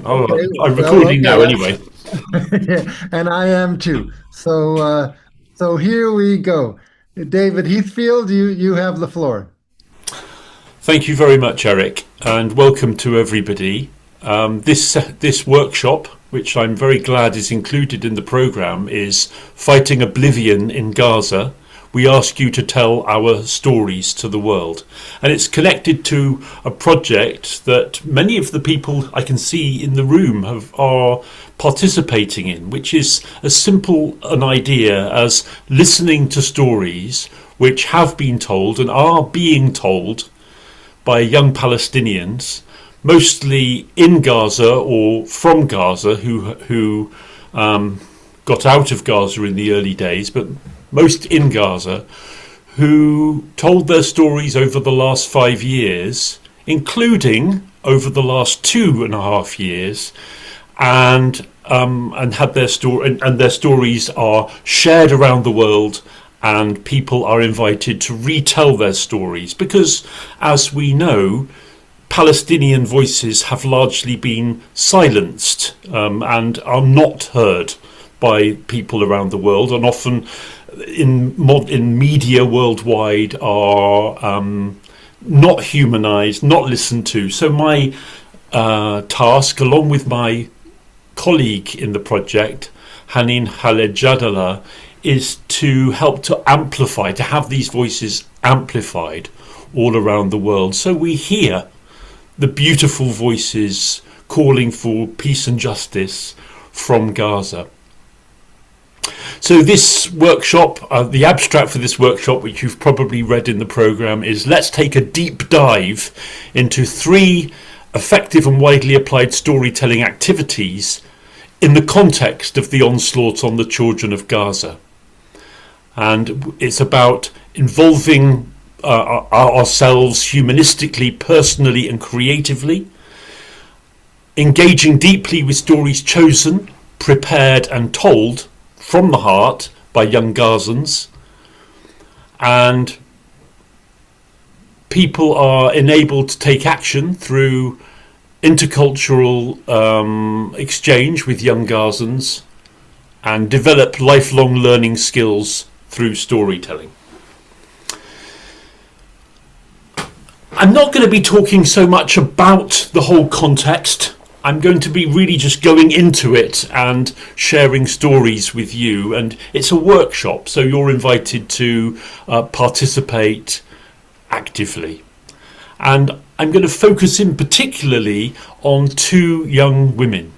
Oh, Okay, I'm well, recording now anyway. and I am too. So here we go. David Heathfield, you have the floor. Thank you very much, Eric, and welcome to everybody. This workshop, which I'm very glad is included in the programme, is Fighting Oblivion in Gaza. We ask you to tell our stories to the world. And it's connected to a project that many of the people I can see in the room are participating in, which is as simple an idea as listening to stories which have been told and are being told by young Palestinians, mostly in Gaza or from Gaza, who got out of Gaza in the early days, but most in Gaza, who told their stories over the last 5 years, including over the last 2.5 years, and had their story, and their stories are shared around the world, and people are invited to retell their stories because, as we know, Palestinian voices have largely been silenced and are not heard by people around the world, and often in media worldwide are not humanised, not listened to. So my task, along with my colleague in the project, Hanin Khaled, is to help to amplify, to have these voices amplified all around the world, so we hear the beautiful voices calling for peace and justice from Gaza. So this workshop, the abstract for this workshop, which you've probably read in the programme, is let's take a deep dive into 3 effective and widely applied storytelling activities in the context of the onslaught on the children of Gaza. And it's about involving ourselves humanistically, personally and creatively, engaging deeply with stories chosen, prepared and told from the heart by young Gazans, and people are enabled to take action through intercultural exchange with young Gazans and develop lifelong learning skills through storytelling. I'm not going to be talking so much about the whole context. I'm going to be really just going into it and sharing stories with you. And it's a workshop, so you're invited to participate actively. And I'm going to focus in particularly on 2 young women,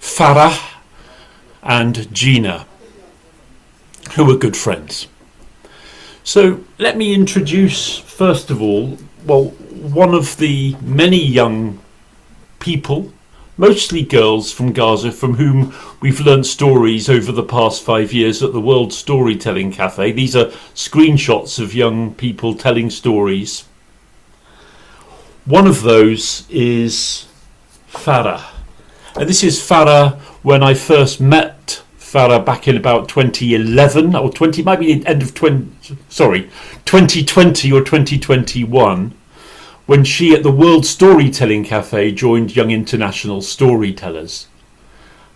Farah and Jeena, who are good friends. So let me introduce, first of all, one of the many young people, mostly girls from Gaza, from whom we've learnt stories over the past 5 years at the World Storytelling Cafe. These are screenshots of young people telling stories. One of those is Farah. And this is Farah when I first met Farah back in about 2011 or 20, might be the end of 2020 or 2021, when she at the World Storytelling Cafe joined Young International Storytellers.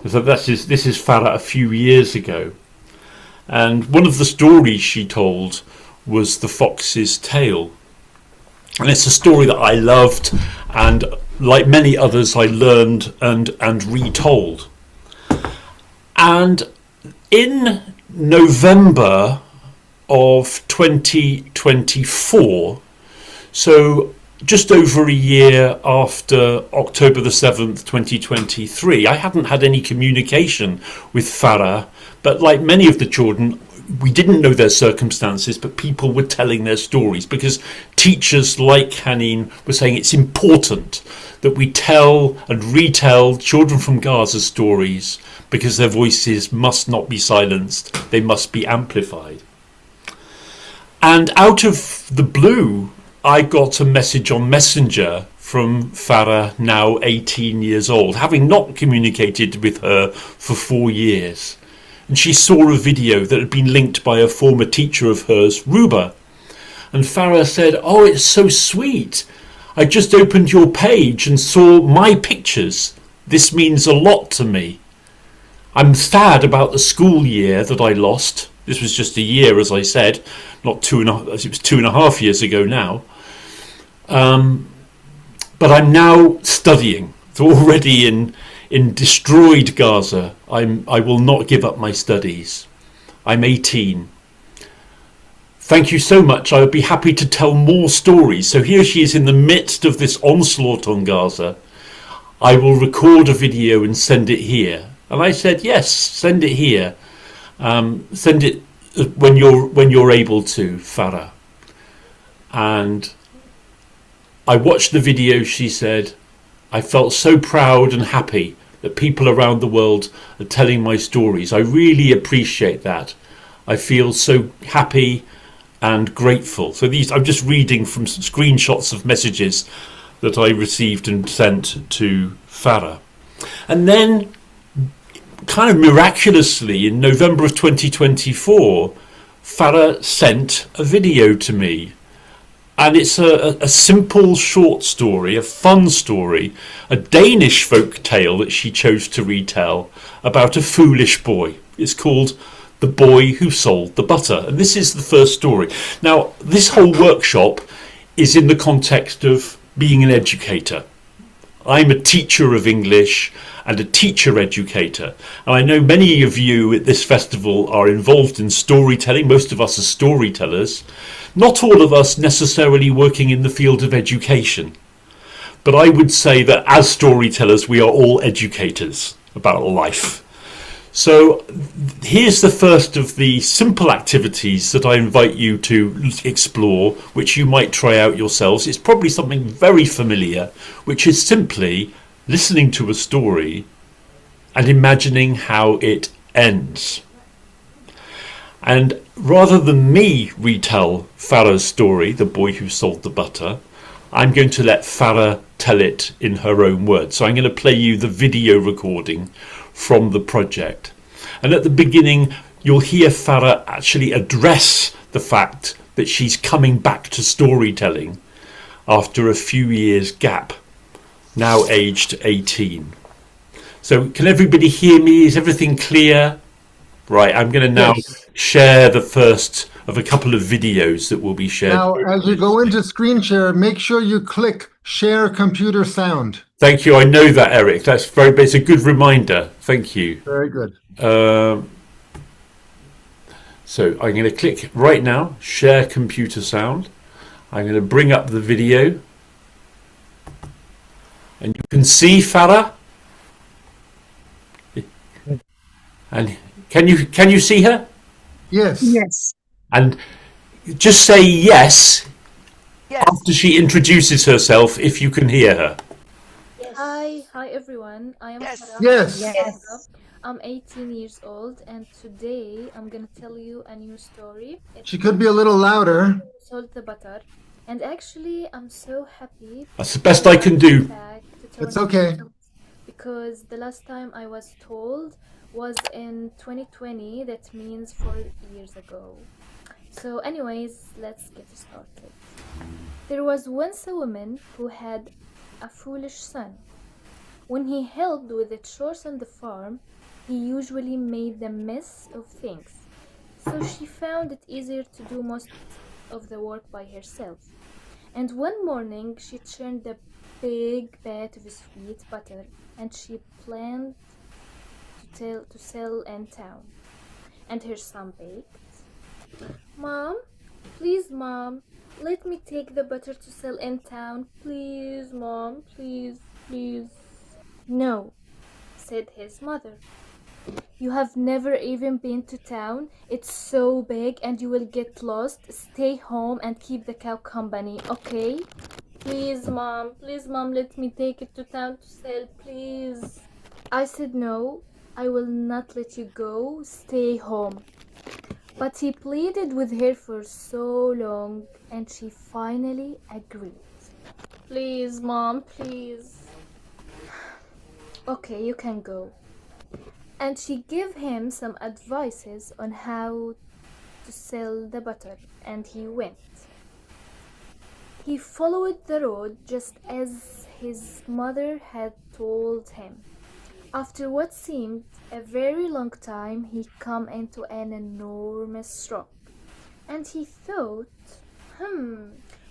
So this is Farah a few years ago. And one of the stories she told was The Fox's Tale. And it's a story that I loved, and like many others I learned and retold. And in November of 2024, so just over a year after October the 7th, 2023, I hadn't had any communication with Farah, but like many of the children, we didn't know their circumstances, but people were telling their stories because teachers like Hanin were saying it's important that we tell and retell children from Gaza stories because their voices must not be silenced, they must be amplified. And out of the blue, I got a message on Messenger from Farah, now 18 years old, having not communicated with her for 4 years. And she saw a video that had been linked by a former teacher of hers, Ruba. And Farah said, "Oh, it's so sweet. I just opened your page and saw my pictures This means a lot to me. I'm sad about the school year that I lost. This was just a year, as I said, not two and a, it was 2.5 years ago now. But I'm now studying. So already in destroyed Gaza. I will not give up my studies. I'm 18. Thank you so much. I would be happy to tell more stories. So here she is in the midst of this onslaught on Gaza. I will record a video and send it here. And I said, yes, send it here. Send it when you're able to, Farah. And I watched the video, she said. I felt so proud and happy that people around the world are telling my stories. I really appreciate that. I feel so happy and grateful. So these, I'm just reading from some screenshots of messages that I received and sent to Farah. And then, kind of miraculously, in November of 2024, Farah sent a video to me. And it's a simple short story, a fun story, a Danish folk tale that she chose to retell about a foolish boy. It's called The Boy Who Sold the Butter. And this is the first story. Now, this whole workshop is in the context of being an educator. I'm a teacher of English and a teacher educator. And I know many of you at this festival are involved in storytelling. Most of us are storytellers. Not all of us necessarily working in the field of education. But I would say that as storytellers, we are all educators about life. So here's the first of the simple activities that I invite you to explore, which you might try out yourselves. It's probably something very familiar, which is simply listening to a story and imagining how it ends. And rather than me retell Farah's story, The Boy Who Sold the Butter, I'm going to let Farah tell it in her own words. So I'm going to play you the video recording from the project. And at the beginning, you'll hear Farah actually address the fact that she's coming back to storytelling after a few years gap, now aged 18. So can everybody hear me? Is everything clear? Right, I'm going to now share the first of a couple of videos that will be shared. Now, as you go into screen share, make sure you click share computer sound. Thank you. I know that, Eric. It's a good reminder. Thank you. Very good. So I'm going to click right now, share computer sound. I'm going to bring up the video. And you can see Farah. And can you see her? Yes. Yes. And just say yes after she introduces herself, if you can hear her. Hi everyone. I am Farah. Yes. I'm 18 years old, and today I'm gonna tell you a new story. She could be a little louder. Salt the butter, and actually I'm so happy. That's the best I can do. It's okay. Because the last time I was told was in 2020. That means 4 years ago. So anyways, let's get started. There was once a woman who had a foolish son. When he helped with the chores on the farm, he usually made a mess of things. So she found it easier to do most of the work by herself. And one morning she churned a big vat of sweet butter, and she planned to sell in town. And her son begged, "Mom, please, Mom, let me take the butter to sell in town. Please, Mom, please, please." "No," said his mother. "You have never even been to town. It's so big and you will get lost. Stay home and keep the cow company, okay? Please, Mom, let me take it to town to sell, please." I said, "No, I will not let you go. Stay home." But he pleaded with her for so long, and she finally agreed. "Please, Mom, please." "Okay, you can go." And she gave him some advices on how to sell the butter, and he went. He followed the road just as his mother had told him. After what seemed a very long time, he came into an enormous rock, and he thought,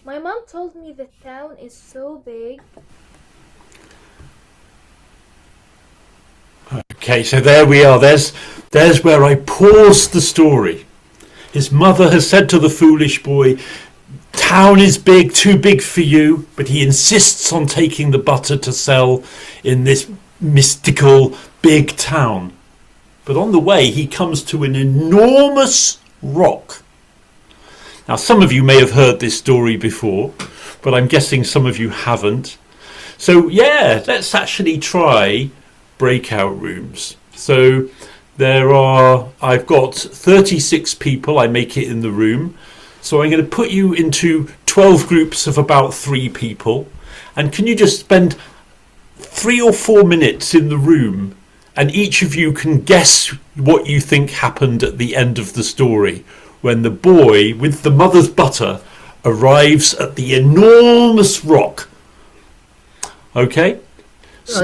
my mom told me the town is so big. Okay, so there we are. There's where I paused the story. His mother has said to the foolish boy, town is big, too big for you, but he insists on taking the butter to sell in this mystical big town. But on the way, he comes to an enormous rock. Now, some of you may have heard this story before, but I'm guessing some of you haven't. So, yeah, let's actually try breakout rooms. So I've got 36 people. I make it in the room. So I'm going to put you into 12 groups of about 3 people. And can you just spend 3 or 4 minutes in the room, and each of you can guess what you think happened at the end of the story when the boy with the mother's butter arrives at the enormous rock. Okay?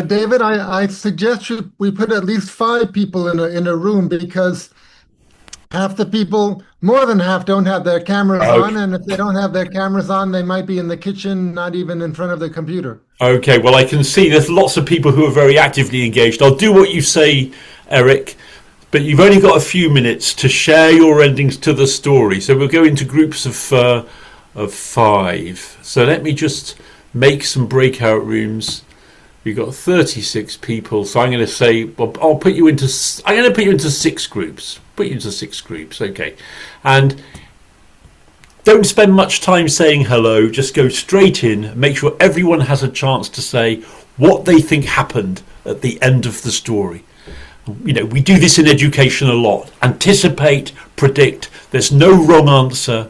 David, I suggest we put at least 5 people in a room, because half the people, more than half, don't have their cameras on, and if they don't have their cameras on, they might be in the kitchen, not even in front of the computer. Okay, well, I can see there's lots of people who are very actively engaged. I'll do what you say, Eric, but you've only got a few minutes to share your endings to the story. So we'll go into groups of 5. So let me just make some breakout rooms. We've got 36 people, so I'm going to say, well, I'm going to put you into 6 groups. Put you into 6 groups, okay. And don't spend much time saying hello, just go straight in, make sure everyone has a chance to say what they think happened at the end of the story. You know, we do this in education a lot. Anticipate, predict, there's no wrong answer.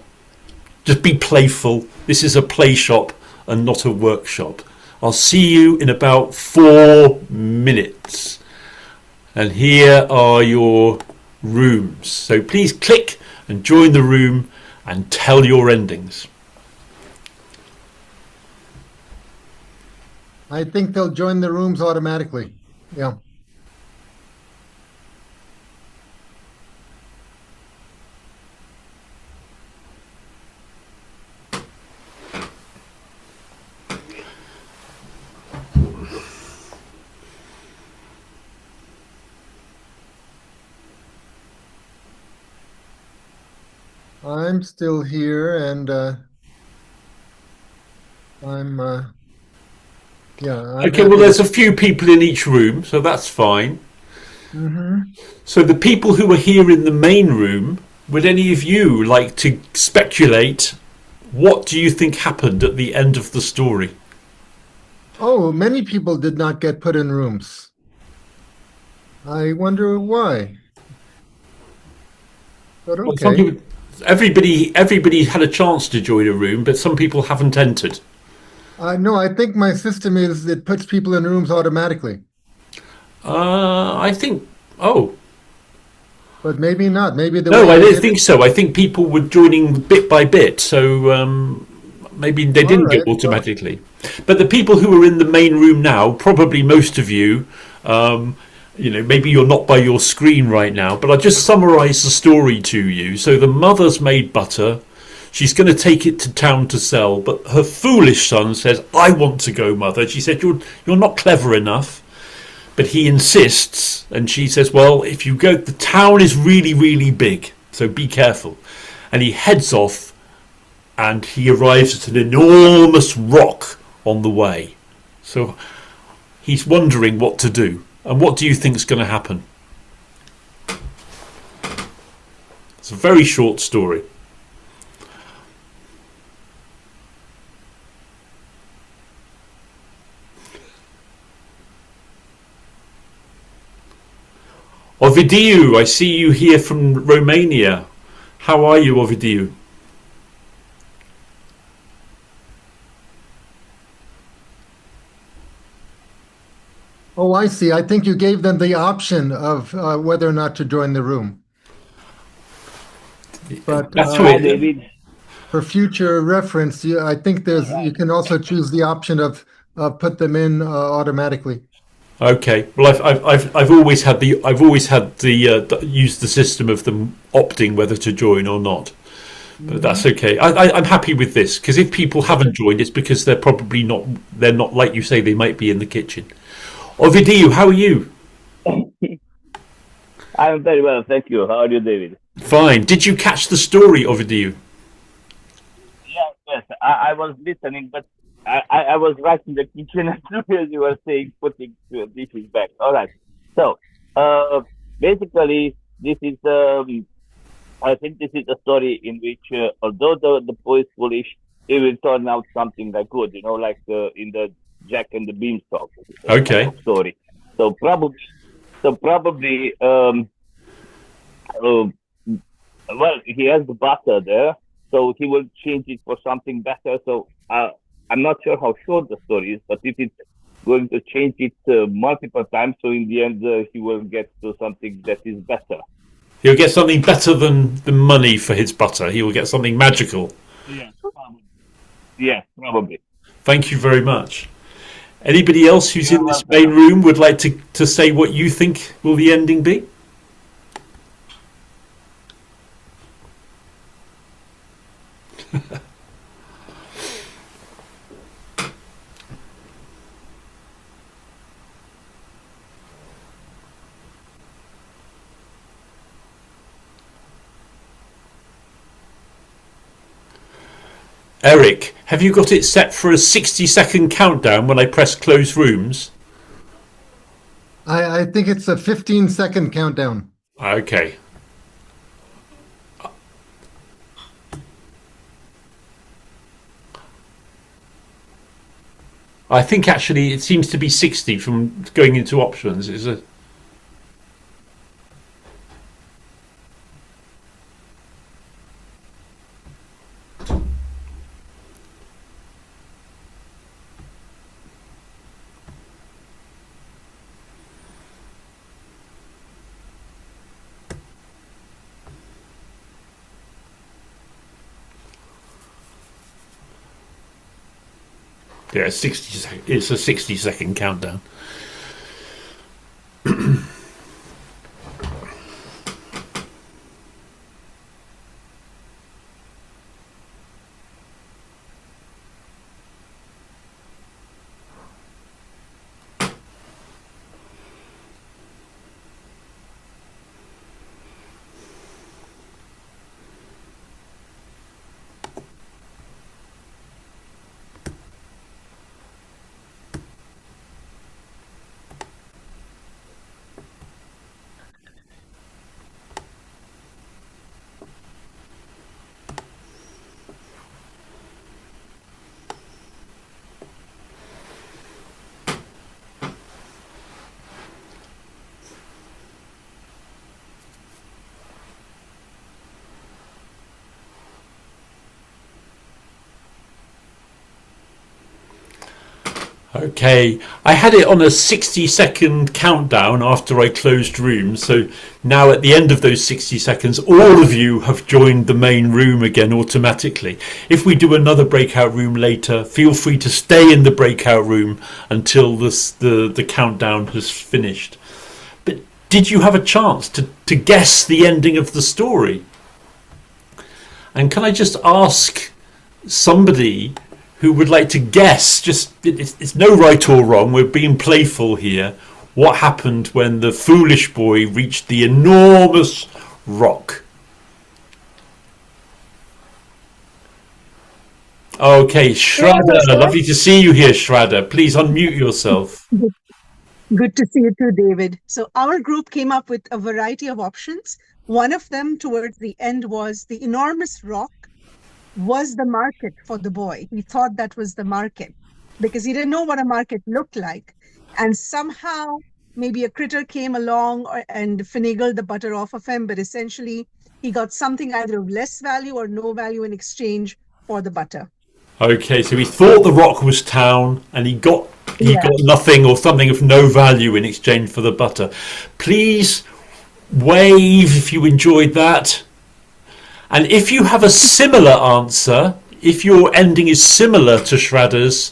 Just be playful. This is a play shop and not a workshop. I'll see you in about 4 minutes. And here are your rooms. So please click and join the room and tell your endings. I think they'll join the rooms automatically. Yeah. I'm still here, and I'm Okay, well, there's a few people in each room, so that's fine. So the people who are here in the main room, would any of you like to speculate what do you think happened at the end of the story? Oh, many people did not get put in rooms. I wonder why. But Well, some okay. people, everybody had a chance to join a room, but some people haven't entered. No, I think my system it puts people in rooms automatically, I think. Oh but maybe not. Maybe the no, way I I don't did think it. so. I think people were joining bit by bit, so maybe they All didn't get right. Well, automatically. But the people who are in the main room now, probably most of you, maybe you're not by your screen right now, but I'll just summarise the story to you. So the mother's made butter. She's going to take it to town to sell, but her foolish son says, "I want to go, mother." She said, "You're not clever enough." But he insists, and she says, "Well, if you go, the town is really, really big, so be careful." And he heads off, and he arrives at an enormous rock on the way. So he's wondering what to do. And what do you think is going to happen? It's a very short story. Ovidiu, I see you here from Romania. How are you, Ovidiu? oh, I see. I think you gave them the option of whether or not to join the room. But That's Hi, what it, David. for future reference, I think you can also choose the option of put them in automatically. Okay. Well, I've always had used the system of them opting whether to join or not. But that's okay. I'm happy with this because if people haven't joined, it's because they're probably not. They're not like you say. They might be in the kitchen. Ovidiu, how are you? I'm very well, thank you. How are you, David? Fine. Did you catch the story, Ovidiu? Yes. I was listening, but I was right in the kitchen as you were saying, putting dishes back. All right. So, basically, this is, I think this is a story in which, although the boy is foolish, it will turn out something like good, like in the Jack and the Beanstalk Okay. story. So probably, well, he has the butter there, so he will change it for something better. So I'm not sure how short the story is, but if it's going to change it multiple times, so in the end he will get to something that is better. He'll get something better than the money for his butter. He will get something magical. Yeah, probably. Thank you very much. Anybody else who's in this main room would like to say what you think will the ending be? Eric, have you got it set for a 60-second countdown when I press close rooms? I think it's a 15-second countdown. Okay. I think actually it seems to be 60 from going into options. Is it? Yeah, it's a 60-second countdown. Okay, I had it on a 60-second countdown after I closed rooms, so now at the end of those 60 seconds, all of you have joined the main room again automatically. If we do another breakout room later, feel free to stay in the breakout room until the countdown has finished. But did you have a chance to guess the ending of the story? And can I just ask somebody who would like to guess, it's no right or wrong, we're being playful here, what happened when the foolish boy reached the enormous rock? Okay, Shraddha, lovely to see you here, Shraddha. Please unmute yourself. Good to see you too, David. So our group came up with a variety of options. One of them towards the end was the enormous rock was the market for the boy. He thought that was the market because he didn't know what a market looked like. And somehow maybe a critter came along and finagled the butter off of him, but essentially he got something either of less value or no value in exchange for the butter. Okay, so he thought the rock was town and he got nothing or something of no value in exchange for the butter. Please wave if you enjoyed that. And if you have a similar answer, if your ending is similar to Shraddha's,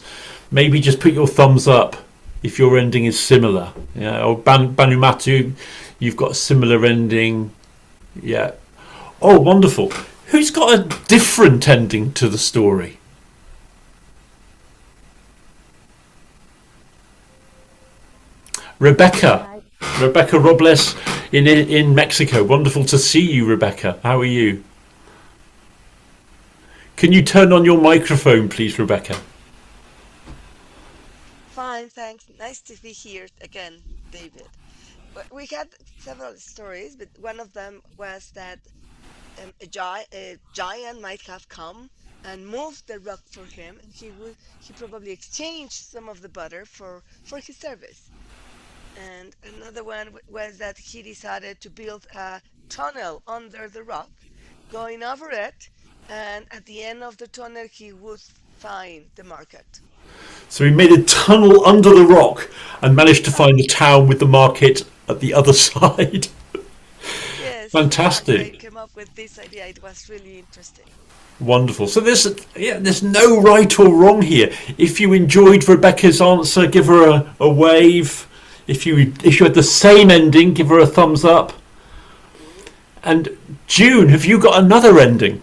maybe just put your thumbs up if your ending is similar. Yeah, or Banumatu, you've got a similar ending. Yeah. Oh, wonderful. Who's got a different ending to the story? Rebecca Robles in Mexico. Wonderful to see you, Rebecca. How are you? Can you turn on your microphone, please, Rebecca? Fine, thanks. Nice to be here again, David. We had several stories, but one of them was that a giant might have come and moved the rock for him, and he probably exchanged some of the butter for his service. And another one was that he decided to build a tunnel under the rock, going over it, and at the end of the tunnel he would find the market. So he made a tunnel under the rock and managed to find the town with the market at the other side. Yes, fantastic. I came up with this idea. It was really interesting. Wonderful. So there's no right or wrong here. If you enjoyed Rebecca's answer, give her a wave. If you had the same ending, give her a thumbs up. And June, have you got another ending?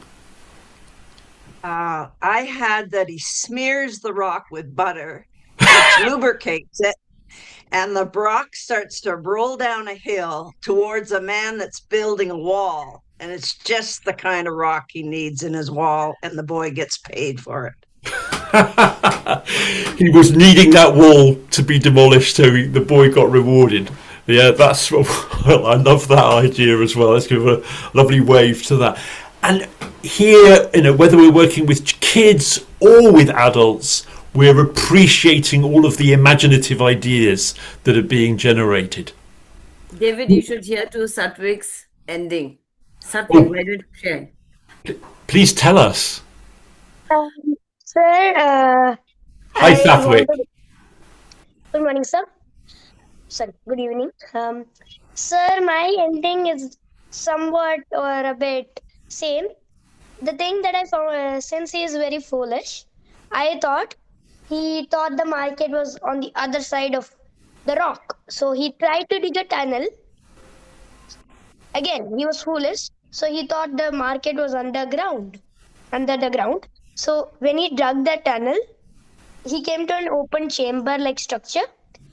I had that he smears the rock with butter, which lubricates it, and the rock starts to roll down a hill towards a man that's building a wall. And it's just the kind of rock he needs in his wall, and the boy gets paid for it. He was needing that wall to be demolished, so the boy got rewarded. Yeah, that's I love that idea as well. Let's give a lovely wave to that. And here, whether we're working with kids or with adults, we're appreciating all of the imaginative ideas that are being generated. David, you should hear to Satvik's ending. Satvik, why don't you share? Please tell us. Sir, Hi, Satvik. Good morning, sir. Sorry, good evening. Sir, my ending is somewhat or a bit same. The thing that I found, since he is very foolish, I thought he thought the market was on the other side of the rock. So he tried to dig a tunnel. Again, he was foolish. So he thought the market was under the ground. So when he dug the tunnel, he came to an open chamber-like structure.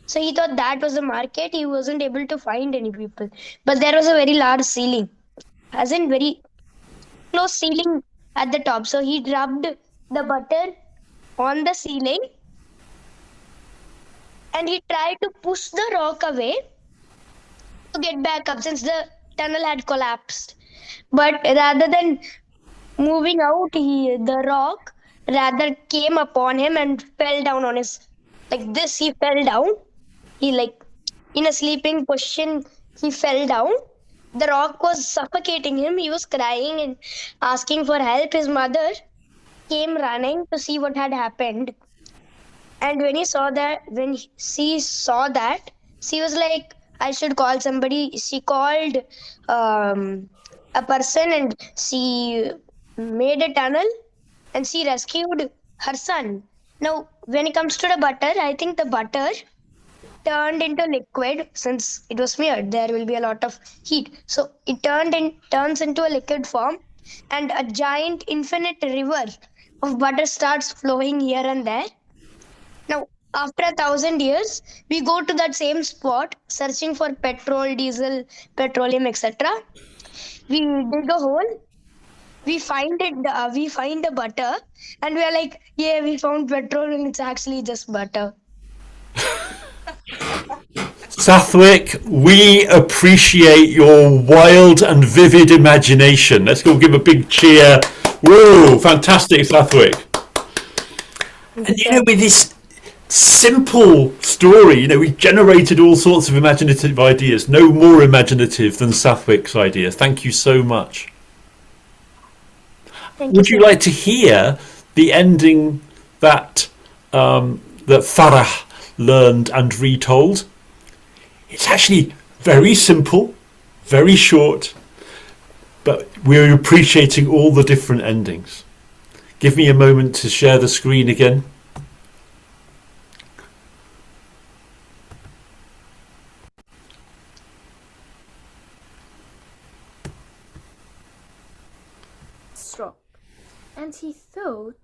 So he thought that was the market. He wasn't able to find any people. But there was a very large ceiling, as in very close ceiling at the top. So he rubbed the butter on the ceiling and he tried to push the rock away to get back up since the tunnel had collapsed. But rather than moving out, the rock rather came upon him and fell down on his, like this, he fell down. He in a sleeping position, he fell down. The rock was suffocating him. He was crying and asking for help. His mother came running to see what had happened. And when she saw that, she was like, I should call somebody. She called a person and she made a tunnel and she rescued her son. Now, when it comes to the butter, I think the butter turned into liquid since it was smeared. There will be a lot of heat. So it turns into a liquid form and a giant infinite river of butter starts flowing here and there. Now, after 1,000 years, we go to that same spot searching for petrol, diesel, petroleum, etc. We dig a hole. We find it. We find the butter, and we are like, "Yeah, we found petrol, and it's actually just butter." Sathwik, we appreciate your wild and vivid imagination. Let's go give a big cheer. Whoa, fantastic, Sathwik. And with this simple story, we generated all sorts of imaginative ideas. No more imaginative than Sathwik's idea. Thank you so much. Would you like to hear the ending that that Farah learned and retold? It's actually very simple, very short, but we're appreciating all the different endings. Give me a moment to share the screen again. this rock. And he thought,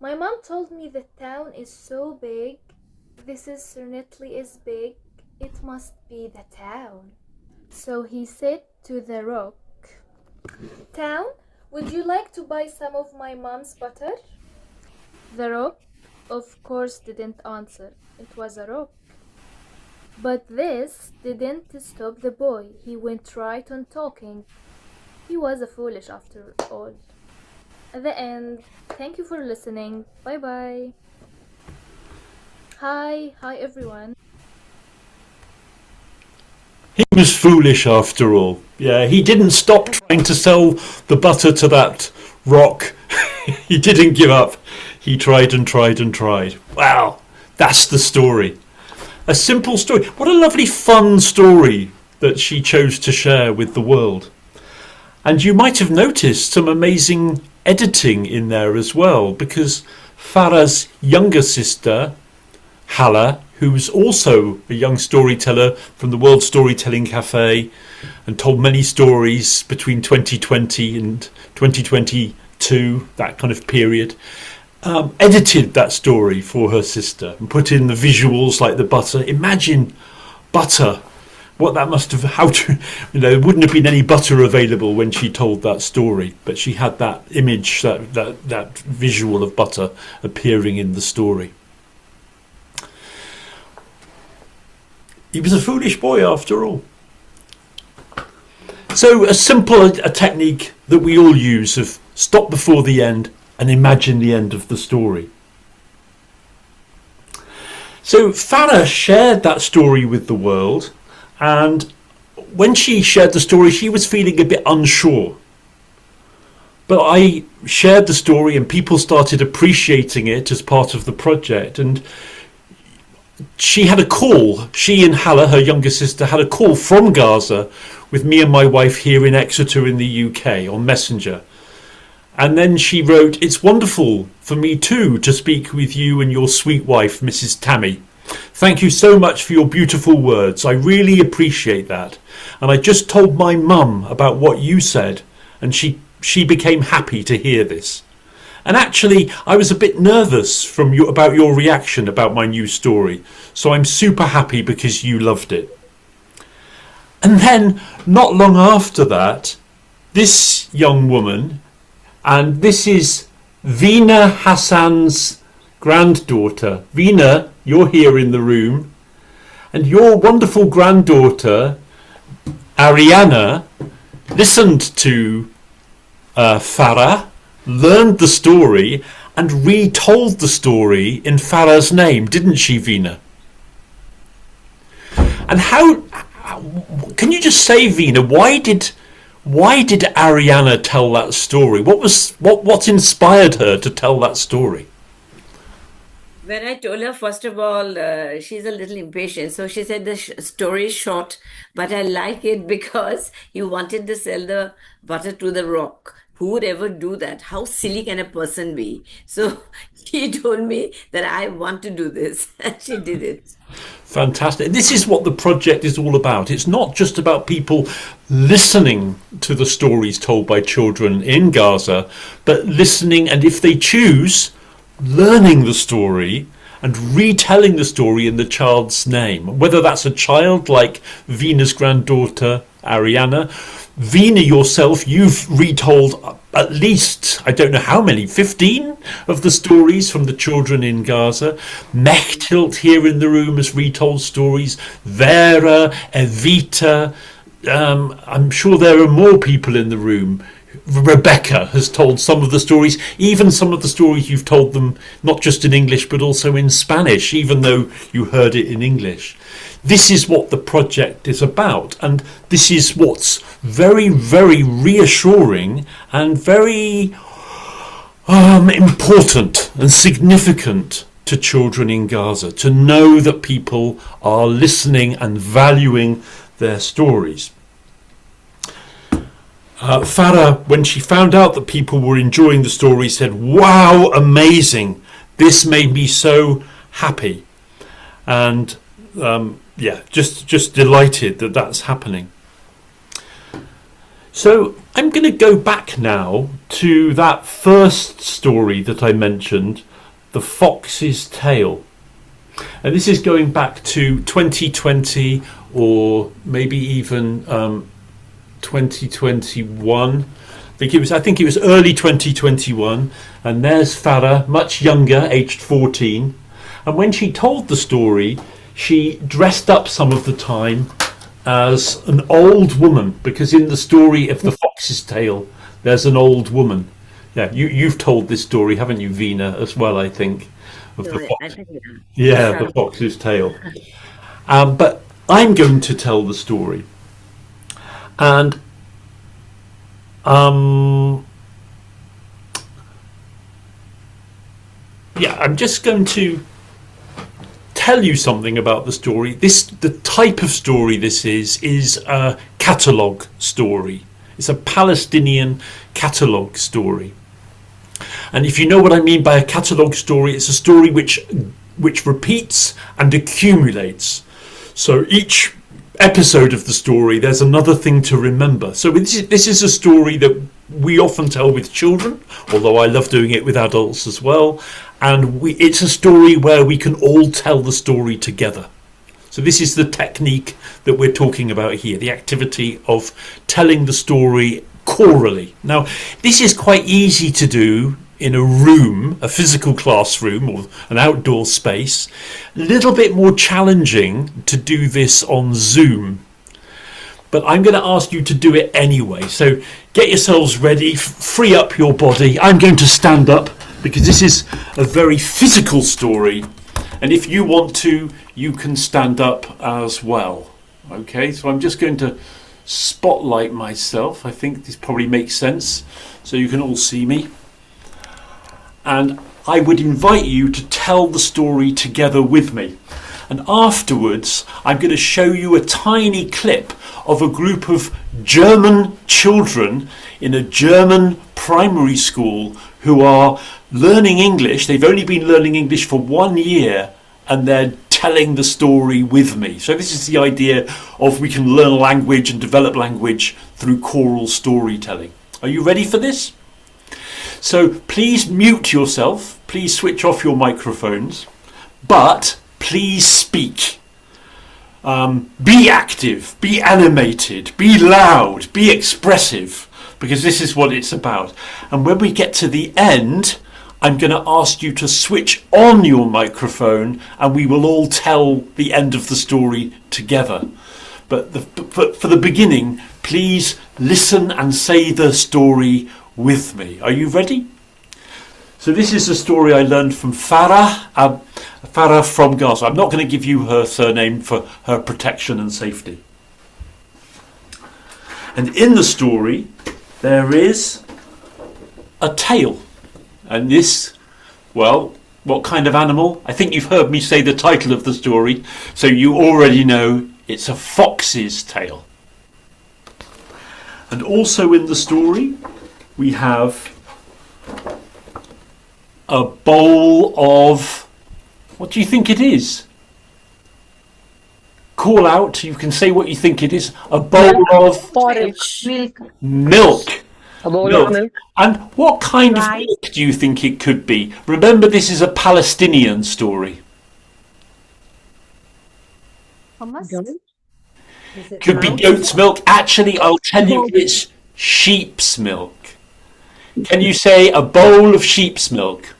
my mom told me the town is so big. This is certainly is big. It must be the town. So he said to the rock, Town, would you like to buy some of my mom's butter? The rock, of course, didn't answer. It was a rock. But this didn't stop the boy. He went right on talking. He was a foolish after all. At the end, thank you for listening. Bye-bye. Hi everyone. He was foolish after all. Yeah, he didn't stop trying to sell the butter to that rock. He didn't give up. He tried and tried and tried. Wow, that's the story. A simple story. What a lovely fun story that she chose to share with the world. And you might have noticed some amazing editing in there as well, because Farah's younger sister, Hala, who's also a young storyteller from the World Storytelling Cafe and told many stories between 2020 and 2022, that kind of period, edited that story for her sister and put in the visuals like the butter. Imagine butter, what that must have, there wouldn't have been any butter available when she told that story, but she had that image, that visual of butter appearing in the story. He was a foolish boy after all. So a simple a technique that we all use of stop before the end and imagine the end of the story. So Farah shared that story with the world, and when she shared the story she was feeling a bit unsure. But I shared the story and people started appreciating it as part of the project, and she had a call. She and Hala, her younger sister, had a call from Gaza with me and my wife here in Exeter in the UK on Messenger. And then she wrote, "It's wonderful for me too to speak with you and your sweet wife, Mrs. Tammy. Thank you so much for your beautiful words. I really appreciate that. And I just told my mum about what you said, and she became happy to hear this. And actually, I was a bit nervous about your reaction about my new story. So I'm super happy because you loved it." And then, not long after that, this young woman, and this is Veena Hassan's granddaughter. Veena, you're here in the room. And your wonderful granddaughter, Ariana, listened to Farah, learned the story and retold the story in Farah's name, didn't she, Veena? And how can you just say, Veena, why did Ariana tell that story? What inspired her to tell that story? When I told her, first of all, she's a little impatient. So she said the story is short, but I like it because you wanted to sell the butter to the rock. Who would ever do that? How silly can a person be? So she told me that I want to do this, and she did it. Fantastic. This is what the project is all about. It's not just about people listening to the stories told by children in Gaza, but listening and, if they choose, learning the story and retelling the story in the child's name. Whether that's a child like Veena's granddaughter, Ariana, Veena yourself, you've retold at least, I don't know how many, 15 of the stories from the children in Gaza. Mechthild here in the room has retold stories. Vera, Evita, I'm sure there are more people in the room. Rebecca has told some of the stories, even some of the stories you've told them not just in English but also in Spanish, even though you heard it in English. This is what the project is about, and this is what's very, very reassuring and very important and significant to children in Gaza, to know that people are listening and valuing their stories. Farah, when she found out that people were enjoying the story, said, "Wow, amazing. This made me so happy." And just delighted that that's happening. So I'm going to go back now to that first story that I mentioned, The Fox's Tale. And this is going back to 2020 or maybe even 2021. I think it was early 2021. And there's Farah, much younger, aged 14. And when she told the story, she dressed up some of the time as an old woman, because in the story of The Fox's Tale, there's an old woman. Yeah, you've told this story, haven't you, Veena, as well, I think, of the fox. I think, Yeah, The Fox's Tale. But I'm going to tell the story. And I'm just going to tell you something about the story. The type of story this is a catalogue story. It's a Palestinian catalogue story. And if you know what I mean by a catalogue story, it's a story which repeats and accumulates. So each episode of the story, there's another thing to remember. So this is a story that we often tell with children, although I love doing it with adults as well. And it's a story where we can all tell the story together. So this is the technique that we're talking about here, the activity of telling the story chorally. Now, this is quite easy to do in a room, a physical classroom or an outdoor space. A little bit more challenging to do this on Zoom. But I'm going to ask you to do it anyway. So get yourselves ready, free up your body. I'm going to stand up because this is a very physical story. And if you want to, you can stand up as well. Okay, so I'm just going to spotlight myself. I think this probably makes sense, so you can all see me. And I would invite you to tell the story together with me. And afterwards, I'm going to show you a tiny clip of a group of German children in a German primary school who are learning English. They've only been learning English for 1 year, and they're telling the story with me. So this is the idea of we can learn language and develop language through choral storytelling. Are you ready for this? So please mute yourself. Please switch off your microphones. But please speak. Be active, be animated, be loud, be expressive, because this is what it's about. And when we get to the end, I'm going to ask you to switch on your microphone and we will all tell the end of the story together. But for the beginning, please listen and say the story with me. Are you ready? So this is a story I learned from Farah, Farah from Gaza. I'm not going to give you her surname for her protection and safety. And in the story, there is a tail. And this, well, what kind of animal? I think you've heard me say the title of the story, so you already know it's a fox's tail. And also in the story, we have a bowl of, what do you think it is? Call out, you can say what you think it is. A bowl of porridge. Milk. A bowl of milk. And what kind of milk do you think it could be? Remember, this is a Palestinian story. Could be goat's milk. Actually, I'll tell you, it's sheep's milk. Can you say a bowl of sheep's milk?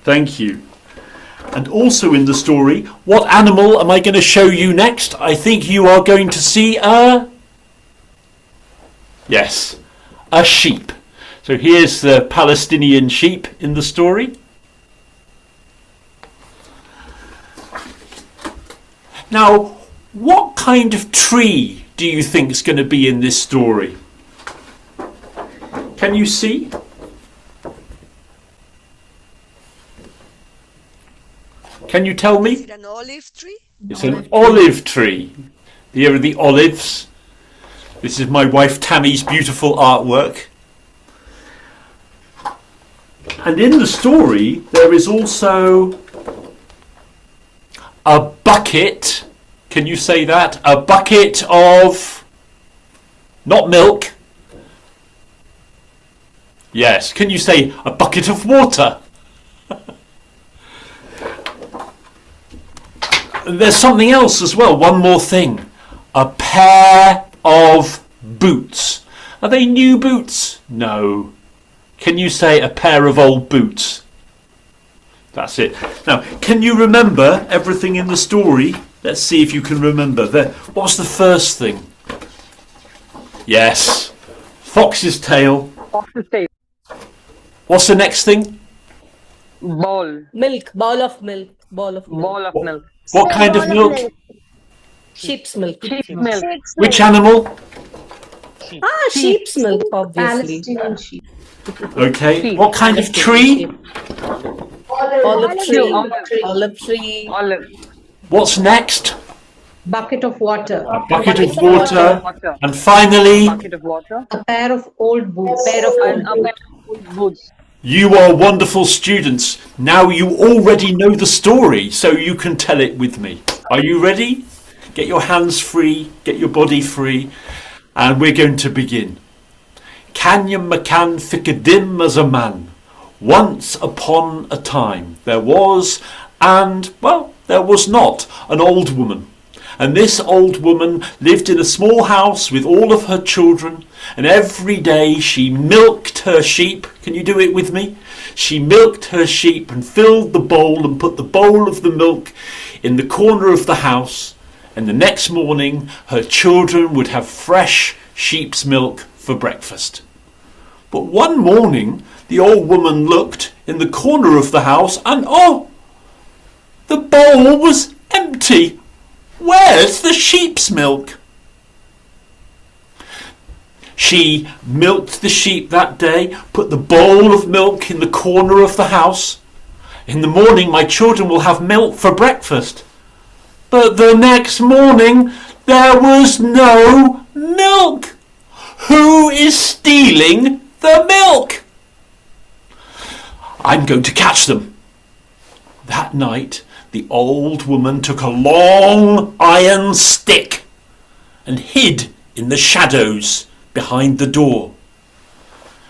Thank you. And also in the story, what animal am I going to show you next? I think you are going to see yes, a sheep. So here's the Palestinian sheep in the story. Now, what kind of tree do you think is going to be in this story? Can you see? Can you tell me? Is it an olive tree? It's an olive tree. Here are the olives. This is my wife Tammy's beautiful artwork. And in the story, there is also a bucket. Can you say that? A bucket of Not milk. Yes. Can you say a bucket of water? There's something else as well. One more thing. A pair of boots. Are they new boots? No. Can you say a pair of old boots? That's it. Now, can you remember everything in the story? Let's see if you can remember. What's the first thing? Yes. Fox's tail. Fox's tail. What's the next thing? Ball. Milk. Ball of milk. Ball of milk. Ball of milk. What kind of milk? Sheep's milk. Sheep's milk. Which animal? Sheep's milk, obviously. Palestinian sheep. Okay. What kind of tree? Olive tree. Olive. Olive tree. Olive. What's next? Bucket of water. A bucket of water. And finally, Bucket of water. A pair of old boots. And a pair of old boots. you are wonderful students. Now you already know the story, so you can tell it with me. Are you ready? Get your hands free, get your body free, and we're going to begin. Kanya Makan Fikadim as a man. Once upon a time there was, and, well, there was not, an old woman. And this old woman lived in a small house with all of her children, and every day she milked her sheep. Can you do it with me? She milked her sheep and filled the bowl and put the bowl of the milk in the corner of the house, and the next morning her children would have fresh sheep's milk for breakfast. But one morning the old woman looked in the corner of the house and, oh, the bowl was empty. Where's the sheep's milk? She milked the sheep that day, put the bowl of milk in the corner of the house. In the morning my children will have milk for breakfast. But the next morning there was no milk. Who is stealing the milk? I'm going to catch them. That night the old woman took a long iron stick and hid in the shadows behind the door.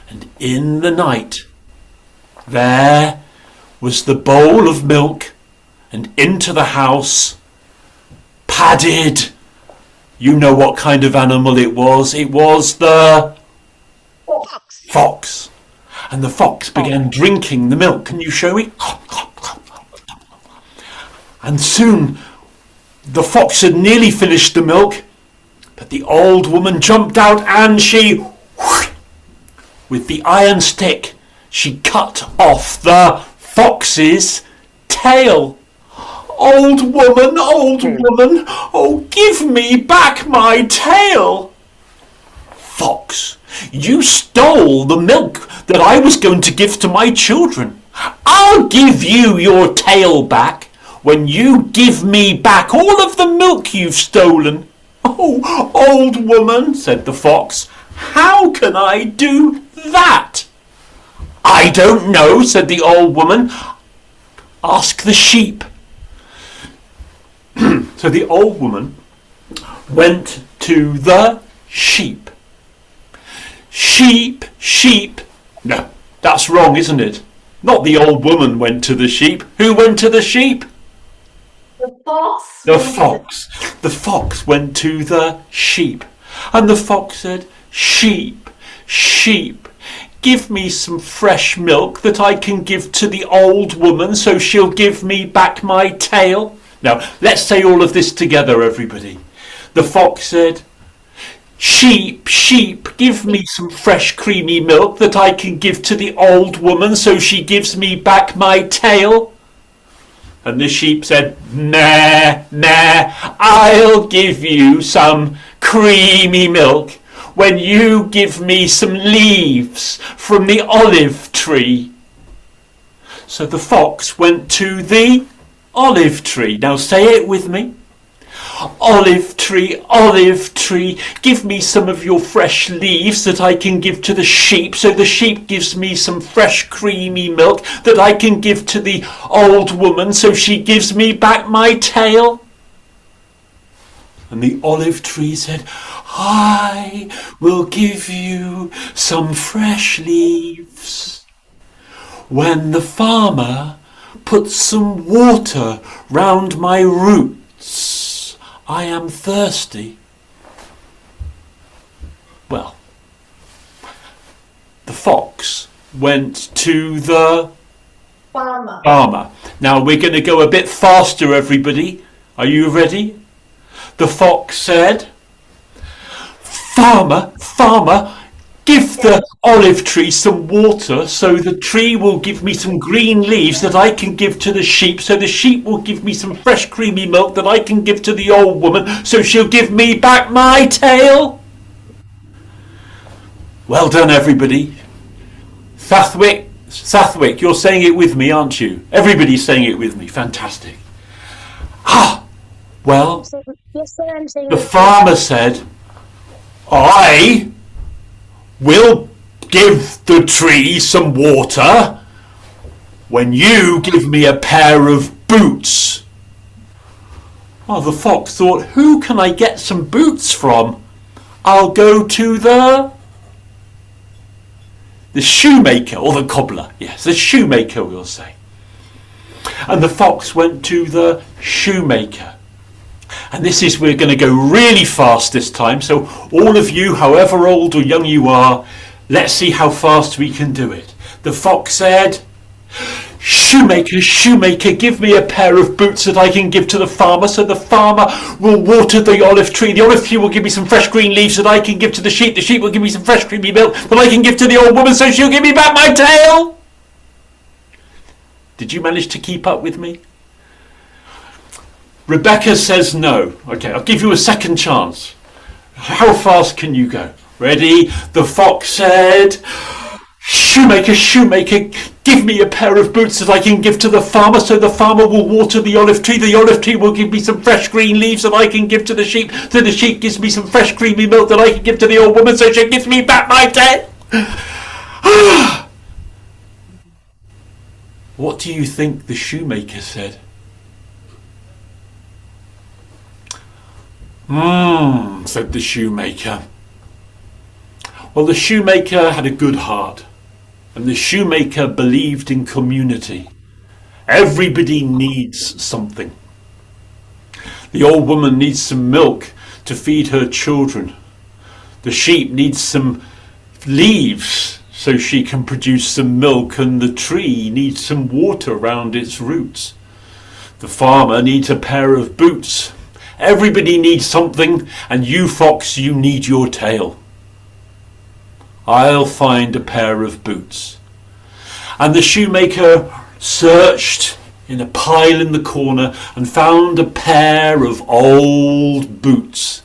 And in the night there was the bowl of milk, and into the house padded, you know what kind of animal it was the fox. And the fox began drinking the milk. Can you show me? And soon the fox had nearly finished the milk, but the old woman jumped out and she, with the iron stick, she cut off the fox's tail. Old woman, oh, give me back my tail. Fox, you stole the milk that I was going to give to my children. I'll give you your tail back when you give me back all of the milk you've stolen. Oh, old woman, said the fox, how can I do that? I don't know, said the old woman. Ask the sheep. So the old woman went to the sheep. Sheep, sheep. No, that's wrong, isn't it? Not the old woman went to the sheep. Who went to the sheep? The fox. The fox. The fox went to the sheep. And the fox said, sheep, sheep, give me some fresh milk that I can give to the old woman so she'll give me back my tail. Now, let's say all of this together, everybody. The fox said, sheep, sheep, give me some fresh creamy milk that I can give to the old woman so she gives me back my tail. And the sheep said, nah, nah, I'll give you some creamy milk when you give me some leaves from the olive tree. So the fox went to the olive tree. Now say it with me. Olive tree, give me some of your fresh leaves that I can give to the sheep, so the sheep gives me some fresh creamy milk that I can give to the old woman, so she gives me back my tail. And the olive tree said, I will give you some fresh leaves. When the farmer puts some water round my roots, I am thirsty. Well, the fox went to the farmer. Now we're going to go a bit faster, everybody. Are you ready? The fox said, Farmer, farmer, give the olive tree some water so the tree will give me some green leaves that I can give to the sheep, so the sheep will give me some fresh creamy milk that I can give to the old woman so she'll give me back my tail. Well done, everybody. Sathwick, you're saying it with me, aren't you? Everybody's saying it with me. Fantastic. Well, Yes, sir, I'm saying the it. farmer said, I will give the tree some water when you give me a pair of boots. Oh, the fox thought, who can I get some boots from? I'll go to the shoemaker, or the cobbler. Yes, the shoemaker, we'll say. And the fox went to the shoemaker. And this is, we're going to go really fast this time. So all of you, however old or young you are, let's see how fast we can do it. The fox said, Shoemaker, shoemaker, give me a pair of boots that I can give to the farmer, so the farmer will water the olive tree. The olive tree will give me some fresh green leaves that I can give to the sheep. The sheep will give me some fresh creamy milk that I can give to the old woman, so she'll give me back my tail. Did you manage to keep up with me? Rebecca says no. Okay, I'll give you a second chance. How fast can you go? Ready? The fox said, Shoemaker, shoemaker, give me a pair of boots that I can give to the farmer, so the farmer will water the olive tree. The olive tree will give me some fresh green leaves that I can give to the sheep, so the sheep gives me some fresh creamy milk that I can give to the old woman, so she gives me back my tail. What do you think the shoemaker said? Said the shoemaker. Well, the shoemaker had a good heart, and the shoemaker believed in community. Everybody needs something. The old woman needs some milk to feed her children. The sheep needs some leaves so she can produce some milk, and the tree needs some water around its roots. The farmer needs a pair of boots. Everybody needs something, and you, fox, you need your tail. I'll find a pair of boots. And the shoemaker searched in a pile in the corner and found a pair of old boots.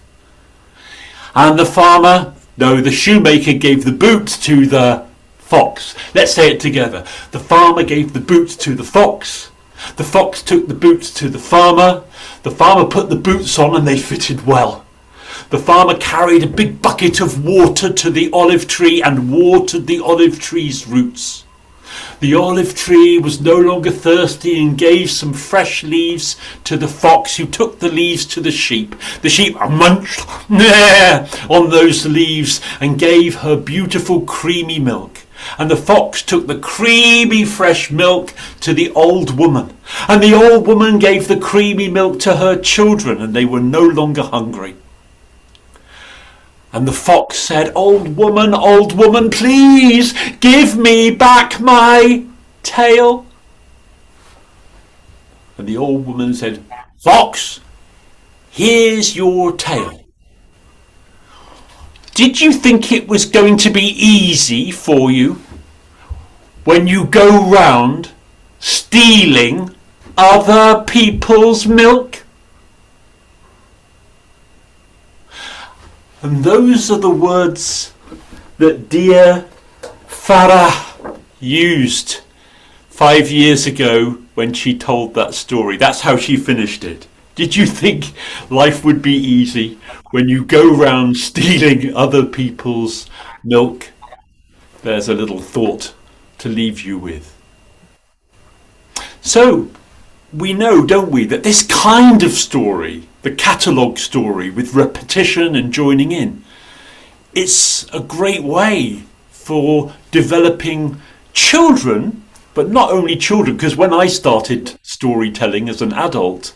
And the shoemaker gave the boots to the fox. Let's say it together. The farmer gave the boots to the fox. The fox took the boots to the farmer. The farmer put the boots on and they fitted well. The farmer carried a big bucket of water to the olive tree and watered the olive tree's roots. The olive tree was no longer thirsty and gave some fresh leaves to the fox, who took the leaves to the sheep. The sheep munched on those leaves and gave her beautiful creamy milk. And the fox took the creamy fresh milk to the old woman. And the old woman gave the creamy milk to her children, and they were no longer hungry. And the fox said, old woman, please give me back my tail. And the old woman said, Fox, here's your tail. Did you think it was going to be easy for you when you go round stealing other people's milk? And those are the words that dear Farah used 5 years ago when she told that story. That's how she finished it. Did you think life would be easy when you go round stealing other people's milk? There's a little thought to leave you with. So, we know, don't we, that this kind of story the catalogue story with repetition and joining in. It's a great way for developing children, but not only children, because when I started storytelling as an adult,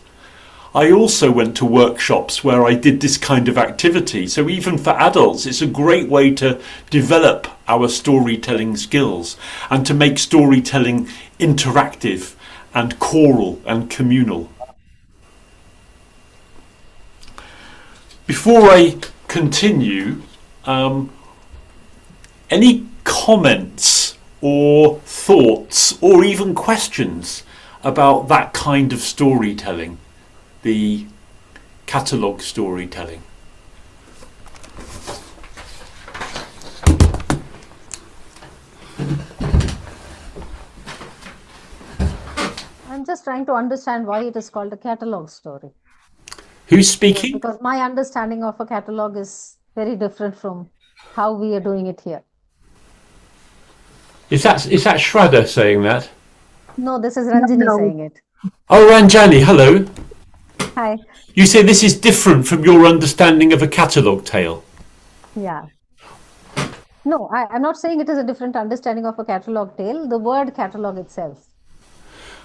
I also went to workshops where I did this kind of activity. So even for adults, it's a great way to develop our storytelling skills and to make storytelling interactive and choral and communal. Before I continue, any comments or thoughts or even questions about that kind of storytelling, the catalogue storytelling? I'm just trying to understand why it is called a catalogue story. Who's speaking? Because my understanding of a catalogue is very different from how we are doing it here. Is that Shraddha saying that? No, this is Ranjini saying it. Oh, Ranjani, hello. Hi. You say this is different from your understanding of a catalogue tale. Yeah. No, I'm not saying it is a different understanding of a catalogue tale. The word catalogue itself.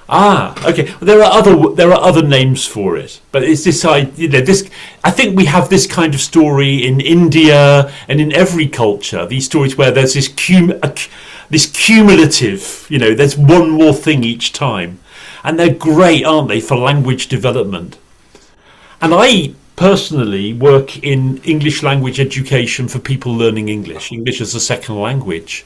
Ah, okay. Well, there are other names for it, but it's this this. I think we have this kind of story in India and in every culture. These stories where there's this cumulative. There's one more thing each time, and they're great, aren't they, for language development? And I personally work in English language education for people learning English as a second language,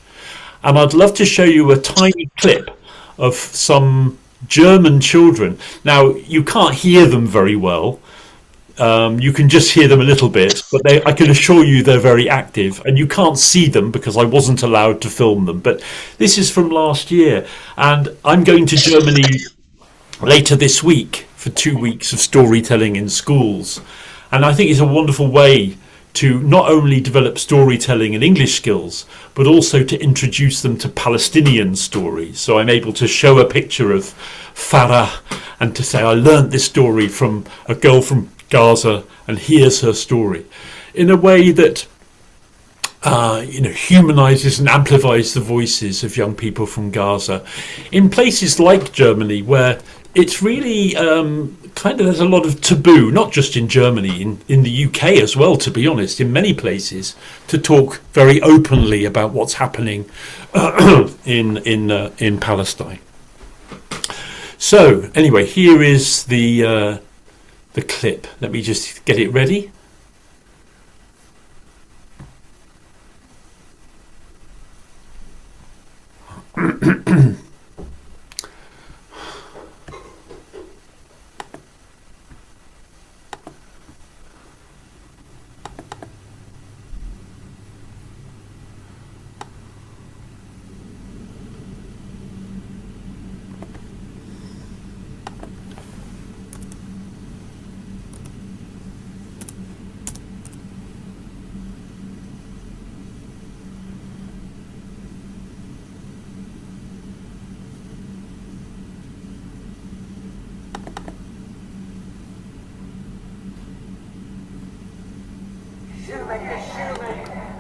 and I'd love to show you a tiny clip of some German children. Now, you can't hear them very well. You can just hear them a little bit, but I can assure you they're very active, and you can't see them because I wasn't allowed to film them. But this is from last year, and I'm going to Germany later this week for 2 weeks of storytelling in schools. And I think it's a wonderful way to not only develop storytelling and English skills, but also to introduce them to Palestinian stories. So I'm able to show a picture of Farah and to say, I learned this story from a girl from Gaza, and here's her story, in a way that humanizes and amplifies the voices of young people from Gaza in places like Germany, where it's really there's a lot of taboo, not just in Germany, in the UK as well, to be honest, in many places, to talk very openly about what's happening in Palestine. So anyway, here is the clip. Let me just get it ready.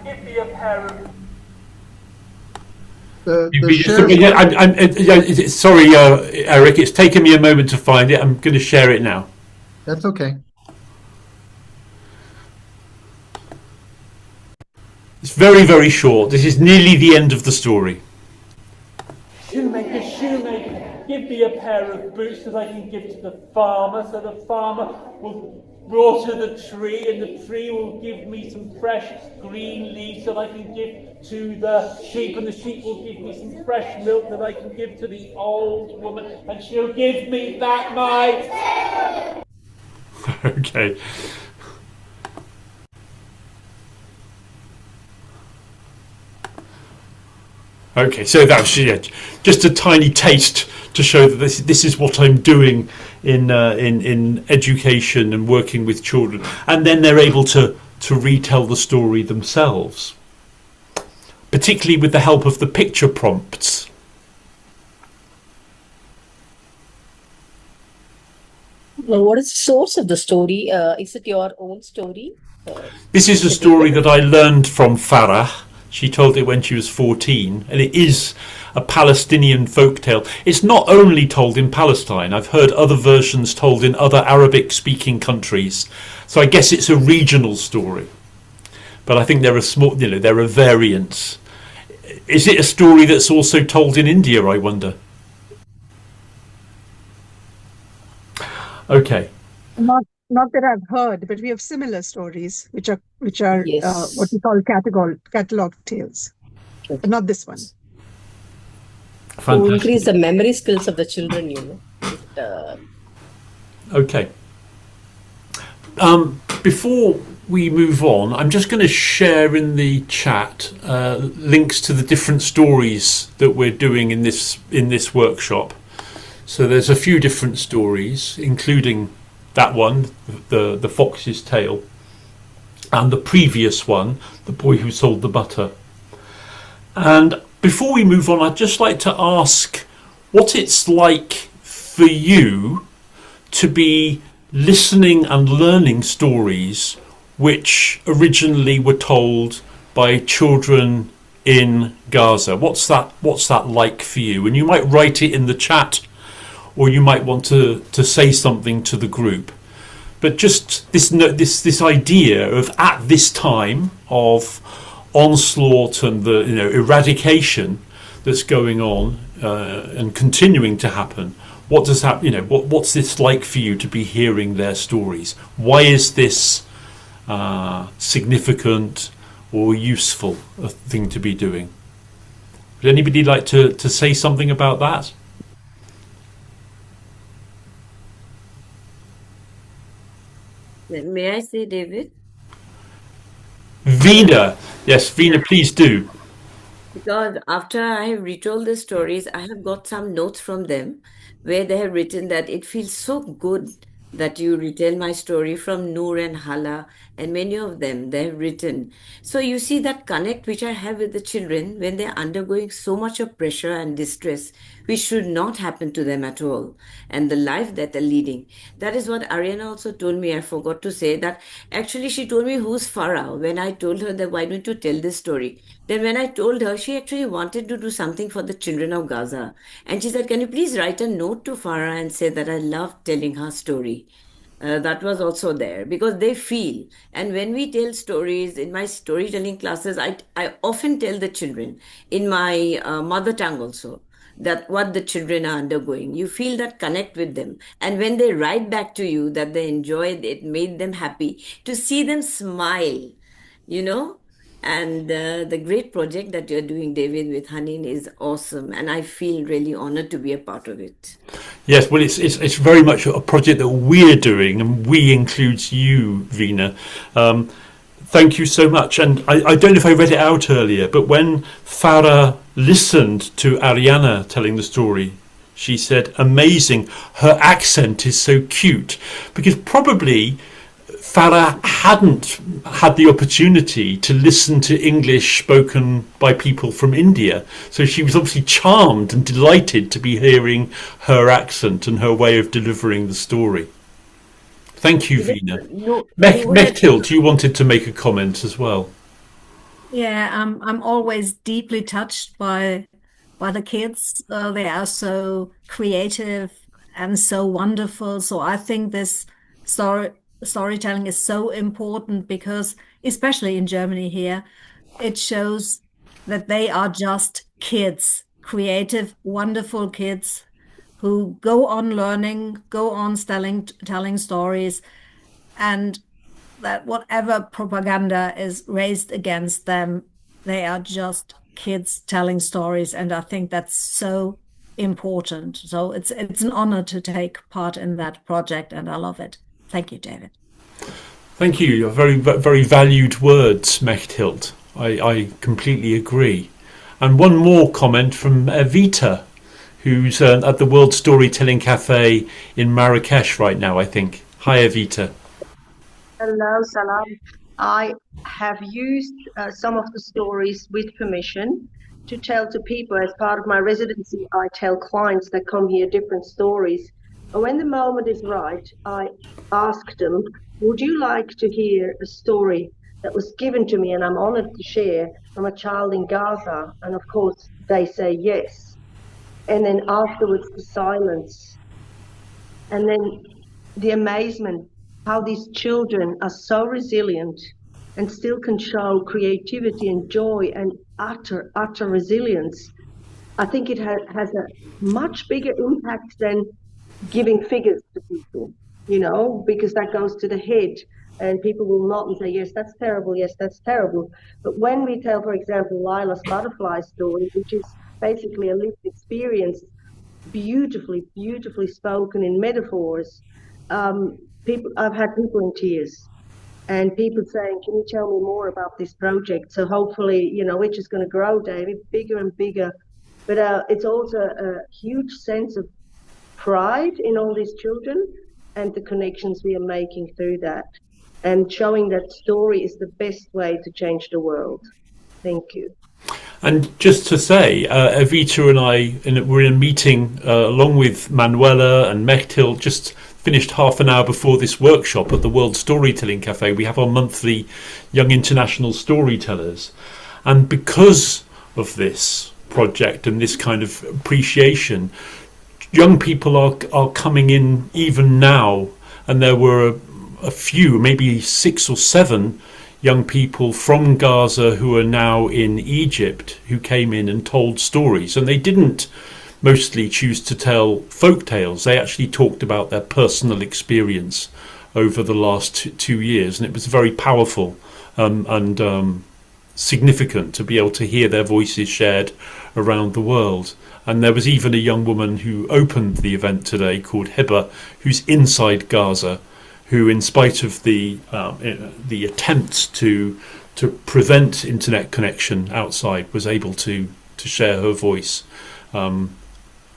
Give me a pair of... Sorry, Eric, it's taken me a moment to find it. I'm going to share it now. That's okay. It's very, very short. This is nearly the end of the story. Shoemaker, shoemaker, give me a pair of boots that I can give to the farmer, so the farmer will water the tree, and the tree will give me some fresh green leaves that I can give to the sheep, and the sheep will give me some fresh milk that I can give to the old woman, and she'll give me back my... Okay. Okay, so that's just a tiny taste to show that this is what I'm doing in education and working with children, and then they're able to retell the story themselves, particularly with the help of the picture prompts. Well, what is the source of the story? Is it your own story? This is a story that I learned from Farah. She told it when she was 14, and it is a Palestinian folktale. It's not only told in Palestine. I've heard other versions told in other Arabic-speaking countries. So I guess it's a regional story. But I think there are there are variants. Is it a story that's also told in India, I wonder? Okay. Not that I've heard, but we have similar stories, which are Yes. what we call catalog tales, but not this one. To increase the memory skills of the children, Okay. Before we move on, I'm just going to share in the chat links to the different stories that we're doing in this workshop. So there's a few different stories, including that one, the Fox's Tale, and the previous one, The Boy Who Sold the Butter. And before we move on, I'd just like to ask what it's like for you to be listening and learning stories which originally were told by children in Gaza. What's that like for you? And you might write it in the chat, or you might want to say something to the group. But just this idea of, at this time of onslaught and the eradication that's going on and continuing to happen, what does that what's this like for you to be hearing their stories? Why is this significant or useful a thing to be doing? Would anybody like to say something about that? May I say, David? Veena, yes, Veena, please do. Because after I have retold the stories, I have got some notes from them where they have written that it feels so good that you retell my story, from Noor and Hala, and many of them they have written. So you see that connect which I have with the children when they are undergoing so much of pressure and distress, which should not happen to them at all, and the life that they're leading. That is what Ariana also told me. I forgot to say that actually she told me, who's Farah, when I told her that why don't you tell this story. Then when I told her, she actually wanted to do something for the children of Gaza. And she said, can you please write a note to Farah and say that I love telling her story. That was also there because they feel. And when we tell stories in my storytelling classes, I often tell the children in my mother tongue also, that what the children are undergoing. You feel that connect with them. And when they write back to you that they enjoyed it, made them happy, to see them smile, And the great project that you're doing, David, with Hanin is awesome. And I feel really honored to be a part of it. Yes, well, it's very much a project that we're doing, and we includes you, Veena. Thank you so much. And I don't know if I read it out earlier, but when Farah listened to Ariana telling the story, she said, amazing, her accent is so cute. Because probably Farah hadn't had the opportunity to listen to English spoken by people from India. So she was obviously charmed and delighted to be hearing her accent and her way of delivering the story. Thank you, Veena. Mechthild, you wanted to make a comment as well. Yeah, I'm always deeply touched by the kids. They are so creative and so wonderful. So I think this storytelling is so important because, especially in Germany here, it shows that they are just kids, creative, wonderful kids who go on learning, go on telling stories, and that whatever propaganda is raised against them, they are just kids telling stories. And I think that's so important. So it's an honor to take part in that project, and I love it. Thank you, David. Thank you. Your very, very valued words, Mechthild. I completely agree. And one more comment from Evita, who's at the World Storytelling Cafe in Marrakesh right now, I think. Hi, Evita. Hello, Salam. I have used some of the stories with permission to tell to people as part of my residency. I tell clients that come here different stories When the moment is right, I asked them, would you like to hear a story that was given to me and I'm honored to share from a child in Gaza? And of course, they say yes. And then afterwards, the silence. And then the amazement, how these children are so resilient and still can show creativity and joy and utter resilience. I think it has a much bigger impact than giving figures to people, because that goes to the head and people will nod and say, yes, that's terrible. Yes, that's terrible. But when we tell, for example, Lila's butterfly story, which is basically a lived experience, beautifully spoken in metaphors, I've had people in tears and people saying, can you tell me more about this project? So hopefully, we're just going to grow, David, bigger and bigger. But it's also a huge sense of pride in all these children and the connections we are making through that, and showing that story is the best way to change the world. Thank you. And just to say, Evita and I were in a meeting along with Manuela and Mechthild, just finished half an hour before this workshop at the World Storytelling Cafe. We have our monthly Young International Storytellers. And because of this project and this kind of appreciation, young people are coming in even now. And there were a few, maybe 6 or 7 young people from Gaza who are now in Egypt, who came in and told stories. And they didn't mostly choose to tell folk tales. They actually talked about their personal experience over the last 2 years. And it was very powerful and significant to be able to hear their voices shared around the world. And there was even a young woman who opened the event today called Hiba, who's inside Gaza, who, in spite of the attempts to prevent internet connection outside, was able to share her voice.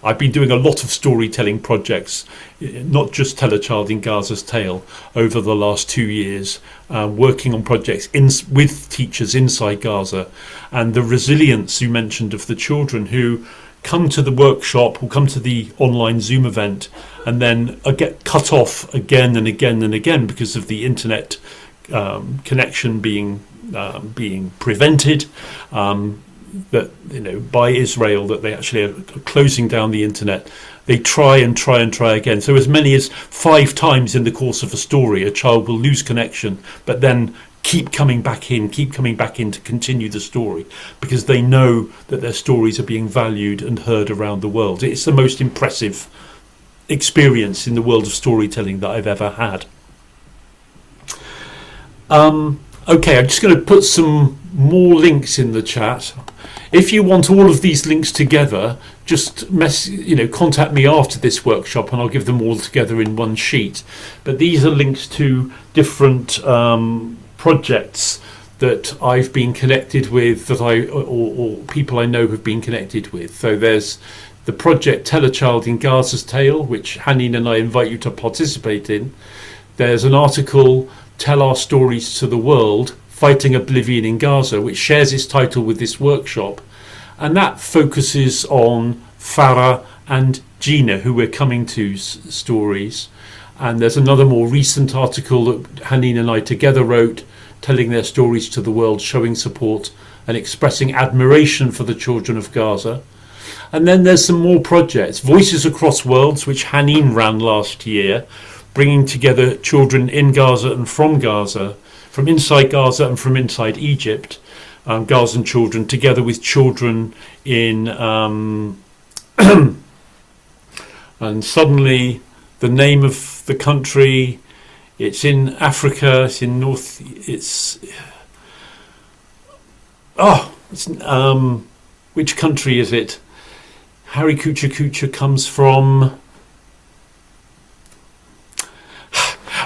I've been doing a lot of storytelling projects, not just Tell a Child in Gaza's Tale, over the last 2 years, working on projects with teachers inside Gaza, and the resilience you mentioned of the children who come to the workshop or come to the online Zoom event and then get cut off again and again and again because of the internet connection being prevented, by Israel, that they actually are closing down the internet. They try again. So as many as 5 times in the course of a story, a child will lose connection, but then keep coming back in to continue the story, because they know that their stories are being valued and heard around the world. It's the most impressive experience in the world of storytelling that I've ever had. Okay, I'm just going to put some more links in the chat. If you want all of these links together, just contact me after this workshop and I'll give them all together in one sheet. But these are links to different projects that I've been connected with, or people I know have been connected with. So there's the project Tell a Child in Gaza's Tale, which Haneen and I invite you to participate in. There's an article, Tell Our Stories to the World, Fighting Oblivion in Gaza, which shares its title with this workshop. And that focuses on Farah and Jeena, who we're coming to stories. And there's another more recent article that Haneen and I together wrote, telling their stories to the world, showing support and expressing admiration for the children of Gaza. And then there's some more projects, Voices Across Worlds, which Haneen ran last year, bringing together children in Gaza and from Gaza, from inside Gaza and from inside Egypt, Gazan children, together with children in... and suddenly the name of the country, it's in Africa, it's in North... which country is it? Harry Kucha comes from...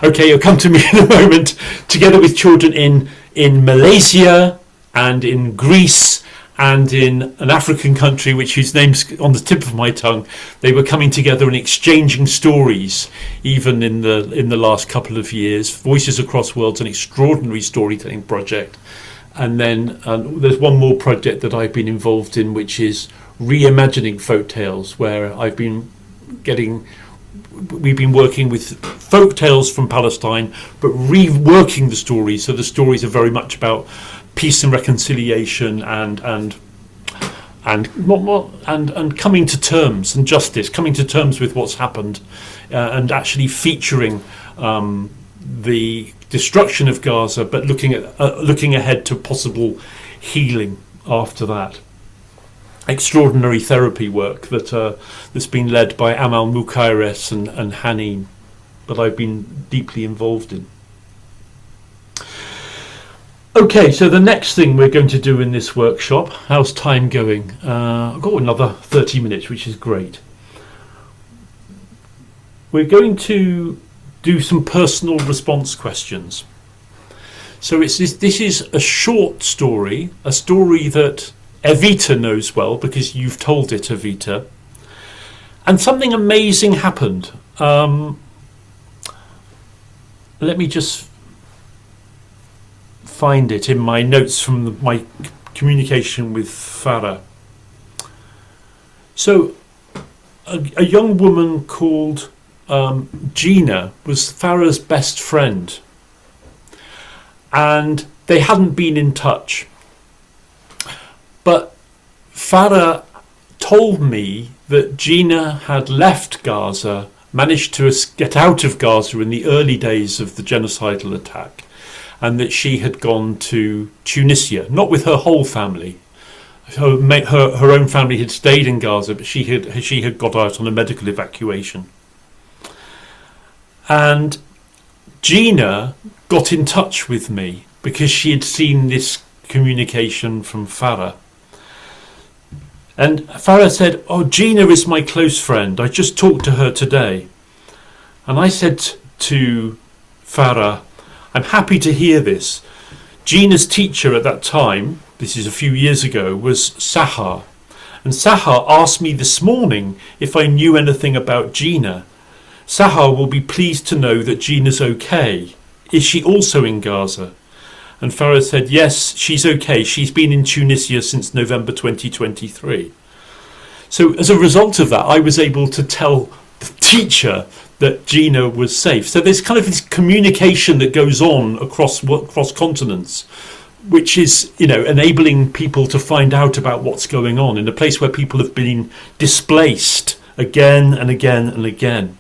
Okay, you'll come to me in a moment. Together with children in Malaysia and in Greece and in an African country whose name's on the tip of my tongue, they were coming together and exchanging stories, even in the last couple of years. Voices Across Worlds, an extraordinary storytelling project. And then there's one more project that I've been involved in, which is reimagining folk tales, where I've been getting we've been working with folk tales from Palestine, but reworking the stories, so the stories are very much about peace and reconciliation and coming to terms and justice, coming to terms with what's happened, and actually featuring the destruction of Gaza, but looking ahead to possible healing after that. Extraordinary therapy work that's been led by Amal Mukaires and Hanin, that I've been deeply involved in. Okay, so the next thing we're going to do in this workshop, how's time going? I've got another 30 minutes, which is great. We're going to do some personal response questions. So this is a short story, a story that Evita knows well because you've told it, Evita. And something amazing happened. Let me just find it in my notes from my communication with Farah. So a young woman called Jeena was Farah's best friend, and they hadn't been in touch. But Farah told me that Jeena had left Gaza, managed to get out of Gaza in the early days of the genocidal attack, and that she had gone to Tunisia, not with her whole family. Her own family had stayed in Gaza, but she had got out on a medical evacuation. And Jeena got in touch with me because she had seen this communication from Farah. And Farah said, "Oh, Jeena is my close friend. I just talked to her today." And I said to Farah, "I'm happy to hear this. Jeena's teacher at that time, this is a few years ago, was Sahar. And Sahar asked me this morning if I knew anything about Jeena. Sahar will be pleased to know that Jeena's okay. Is she also in Gaza?" And Farah said, "Yes, she's okay. She's been in Tunisia since November 2023. So as a result of that, I was able to tell the teacher that Jeena was safe. So there's kind of this communication that goes on across continents, which is, enabling people to find out about what's going on in a place where people have been displaced again and again and again.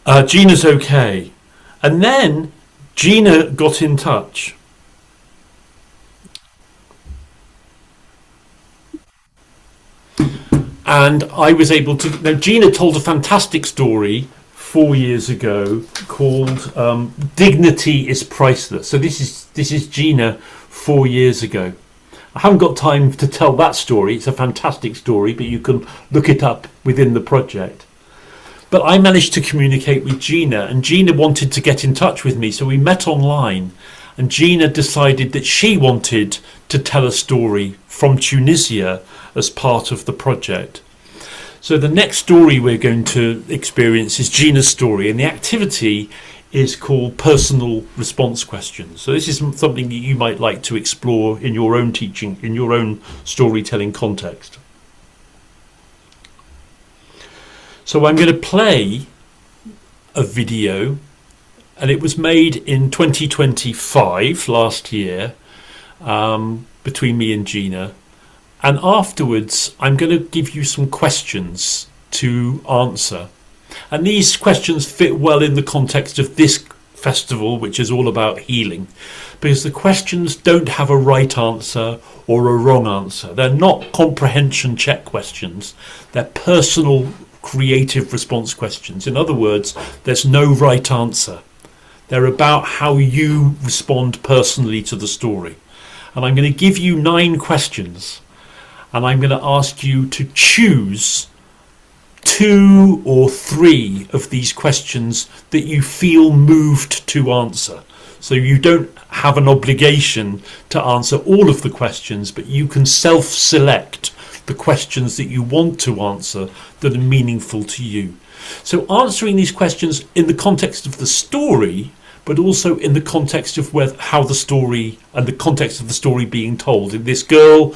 Jeena's okay. And then Jeena got in touch. And I was able to... Now, Jeena told a fantastic story 4 years ago called Dignity is Priceless. So this is Jeena 4 years ago. I haven't got time to tell that story. It's a fantastic story, but you can look it up within the project. But I managed to communicate with Jeena, and Jeena wanted to get in touch with me. So we met online, and Jeena decided that she wanted to tell a story from Tunisia as part of the project. So the next story we're going to experience is Jeena's story, and the activity is called Personal Response Questions. So this is something that you might like to explore in your own teaching, in your own storytelling context. So I'm going to play a video, and it was made in 2025, last year, between me and Jeena. And afterwards, I'm going to give you some questions to answer. And these questions fit well in the context of this festival, which is all about healing, because the questions don't have a right answer or a wrong answer. They're not comprehension check questions. They're personal, creative response questions. In other words, there's no right answer. They're about how you respond personally to the story. And I'm going to give you 9 questions. And I'm going to ask you to choose 2 or 3 of these questions that you feel moved to answer. So you don't have an obligation to answer all of the questions, but you can self-select the questions that you want to answer that are meaningful to you. So answering these questions in the context of the story, but also in the context of how the story and the context of the story being told. This girl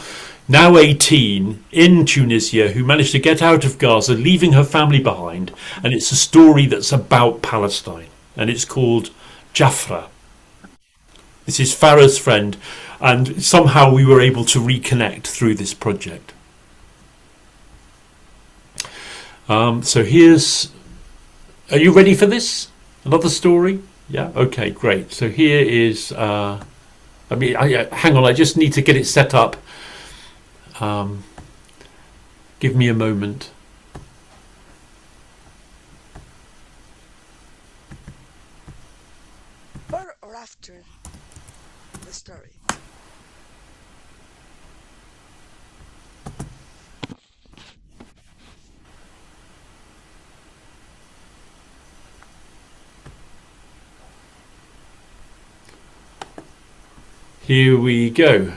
now 18, in Tunisia, who managed to get out of Gaza, leaving her family behind. And it's a story that's about Palestine. And it's called Jafra. This is Farah's friend. And somehow we were able to reconnect through this project. So here's... Are you ready for this? Another story? Yeah? Okay, great. So here is... hang on, I just need to get it set up. Give me a moment. Before or after the story? Here we go.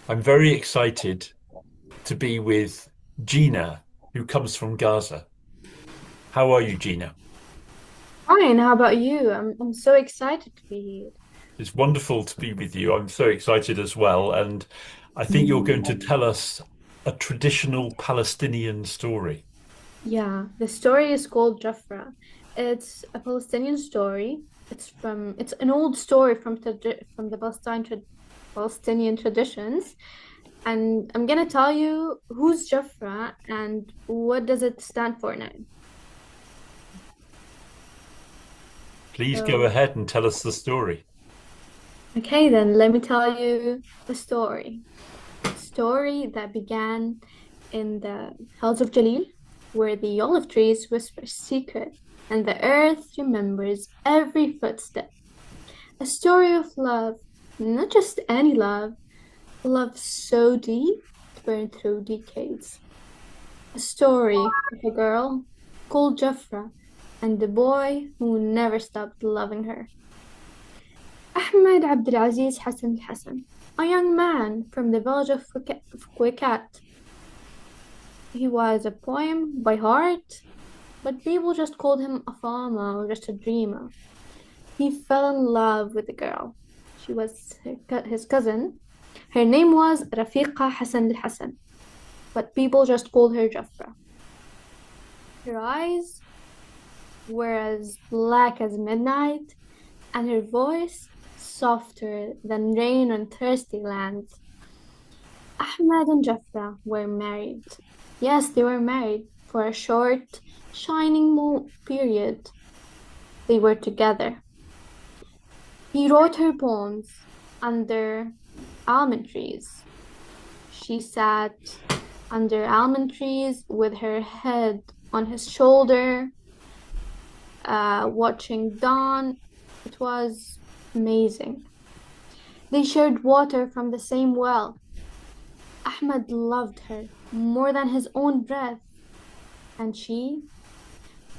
I'm very excited to be with Jeena, who comes from Gaza. How are you, Jeena? Fine, how about you? I'm so excited to be here. It's wonderful to be with you. I'm so excited as well. And I think you're going to tell us a traditional Palestinian story. Yeah, the story is called Jafra. It's a Palestinian story. It's an old story from the Palestinian traditions. And I'm gonna tell you who's Jafra and what does it stand for now. Please go ahead and tell us the story. Okay, then let me tell you the story. A story that began in the hills of Jalil, where the olive trees whisper secret and the earth remembers every footstep. A story of love, not just any love, love so deep it burned through decades. A story of a girl called Jafra and the boy who never stopped loving her. Ahmed Abdulaziz Hassan al-Hassan, a young man from the village of Kwikat. He was a poem by heart, but people just called him a farmer or just a dreamer. He fell in love with the girl. She was his cousin. Her name was Rafiqa Hassan al-Hassan, but people just called her Jafra. Her eyes were as black as midnight, and her voice softer than rain on thirsty lands. Ahmed and Jafra were married. Yes, they were married for a short, shining period. They were together. He wrote her poems under almond trees. She sat under almond trees with her head on his shoulder, watching dawn. It was amazing. They shared water from the same well. Ahmed loved her more than his own breath. And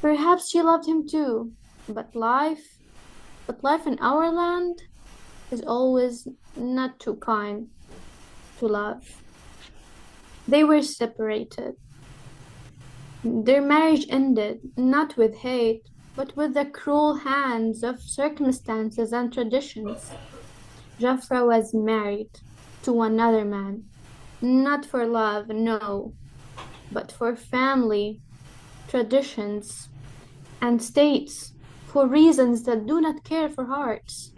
perhaps she loved him too. But life in our land is always not too kind to love. They were separated. Their marriage ended not with hate, but with the cruel hands of circumstances and traditions. Jafra was married to another man, not for love, no, but for family, traditions, and states, for reasons that do not care for hearts.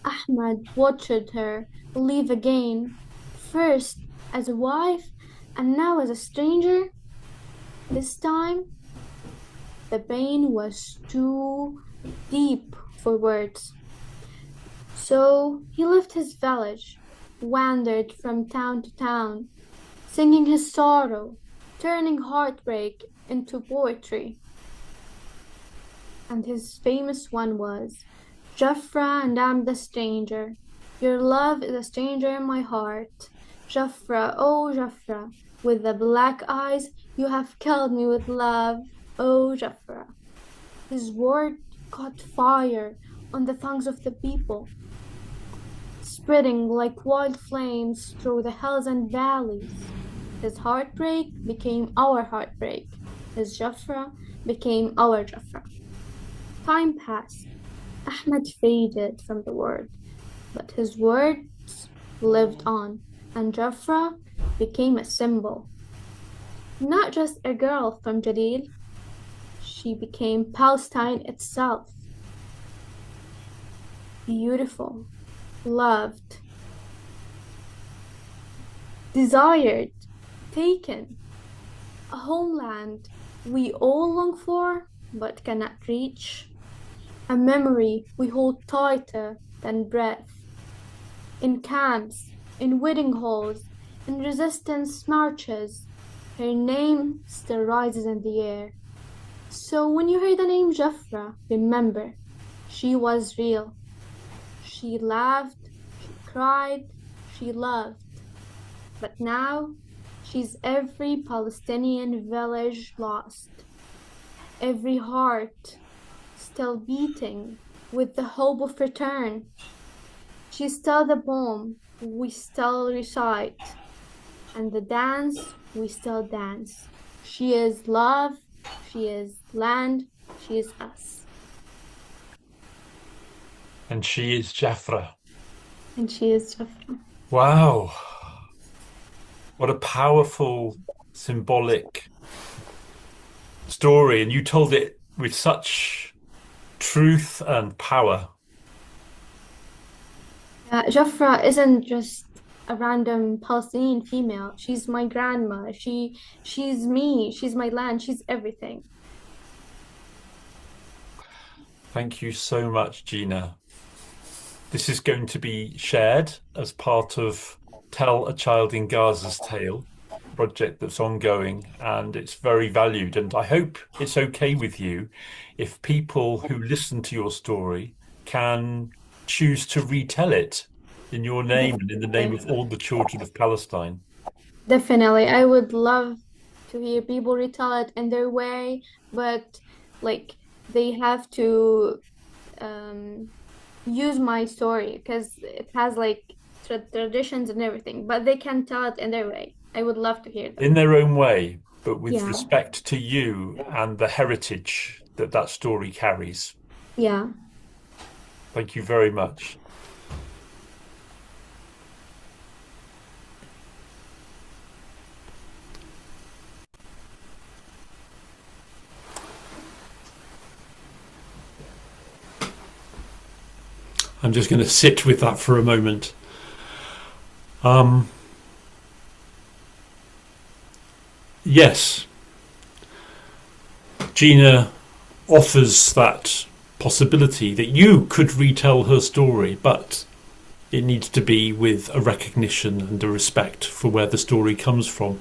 Ahmed watched her leave again, first as a wife and now as a stranger. This time, the pain was too deep for words. So he left his village, wandered from town to town, singing his sorrow, turning heartbreak into poetry. And his famous one was, Jafra and I'm the stranger. Your love is a stranger in my heart. Jafra, oh Jafra, with the black eyes, you have killed me with love. Oh Jafra. His word caught fire on the tongues of the people, spreading like wild flames through the hills and valleys. His heartbreak became our heartbreak. His Jafra became our Jafra. Time passed. Ahmed faded from the world, but his words lived on, and Jafra became a symbol. Not just a girl from Jalil, she became Palestine itself. Beautiful, loved, desired, taken. A homeland we all long for but cannot reach. A memory we hold tighter than breath. In camps, in wedding halls, in resistance marches, her name still rises in the air. So when you hear the name Jafra, remember, she was real. She laughed, she cried, she loved. But now, she's every Palestinian village lost. Every heart still beating with the hope of return. She's still the poem we still recite, and the dance we still dance. She is love, she is land, she is us. And she is Jafra. And she is Jafra. Wow. What a powerful, symbolic story. And you told it with such truth and power. Jafra isn't just a random Palestinian female. She's my grandma. She's me. She's my land. She's everything. Thank you so much, Jeena. This is going to be shared as part of Tell a Child in Gaza's Tale project that's ongoing, and it's very valued. And I hope it's okay with you if people who listen to your story can choose to retell it in your name and in the name of all the children of Palestine. Definitely. I would love to hear people retell it in their way, but like they have to use my story because it has like traditions and everything, but they can tell it in their way. I would love to hear that. In their own way, but with Yeah. respect to you and the heritage that story carries. Yeah. Thank you very much. I'm just going to sit with that for a moment. Yes, Jeena offers that possibility that you could retell her story, but it needs to be with a recognition and a respect for where the story comes from.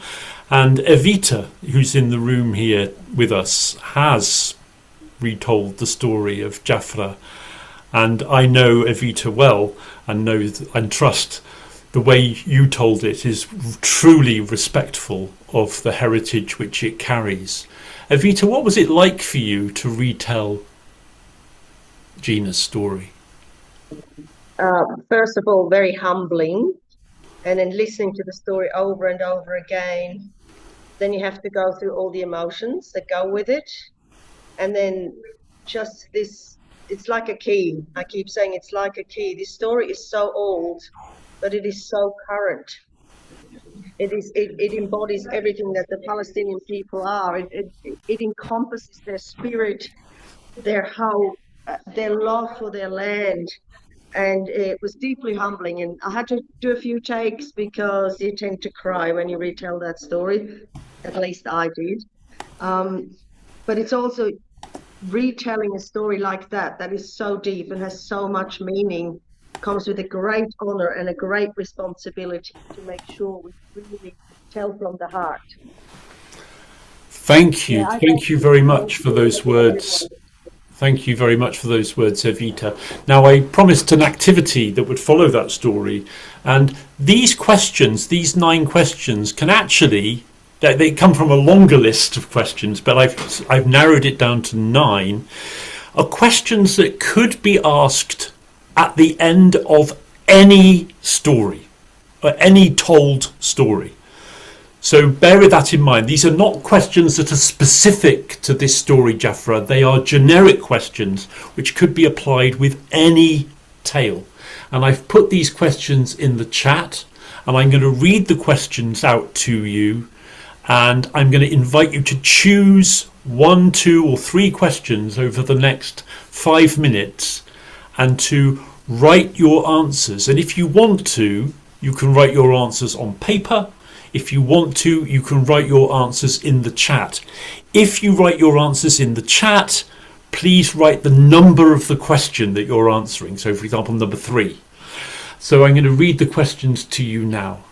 And Evita, who's in the room here with us, has retold the story of Jafra. And I know Evita well and know and trust the way you told it is truly respectful of the heritage which it carries. Evita, what was it like for you to retell Jeena's story? First of all, very humbling. And then listening to the story over and over again, then you have to go through all the emotions that go with it. And then just this, it's like a key. I keep saying it's like a key. This story is so old, but it is so current. It embodies everything that the Palestinian people are. It encompasses their spirit, their hope, their love for their land. And it was deeply humbling. And I had to do a few takes because you tend to cry when you retell that story. At least I did. But it's also retelling a story like that is so deep and has so much meaning, comes with a great honor and a great responsibility to make sure we really tell from the heart. Thank you. Thank you very much for those words. Thank you very much for those words, Evita. Now, I promised an activity that would follow that story. And these questions, these 9 questions, can actually, they come from a longer list of questions, but I've narrowed it down to 9, are questions that could be asked at the end of any story, or any told story. So bear with that in mind. These are not questions that are specific to this story, Jafra. They are generic questions which could be applied with any tale. And I've put these questions in the chat, and I'm going to read the questions out to you, and I'm going to invite you to choose 1, 2 or 3 questions over the next 5 minutes and to write your answers. And if you want to, you can write your answers on paper. If you want to, you can write your answers in the chat. If you write your answers in the chat, please write the number of the question that you're answering. So, for example, number 3. So I'm going to read the questions to you now.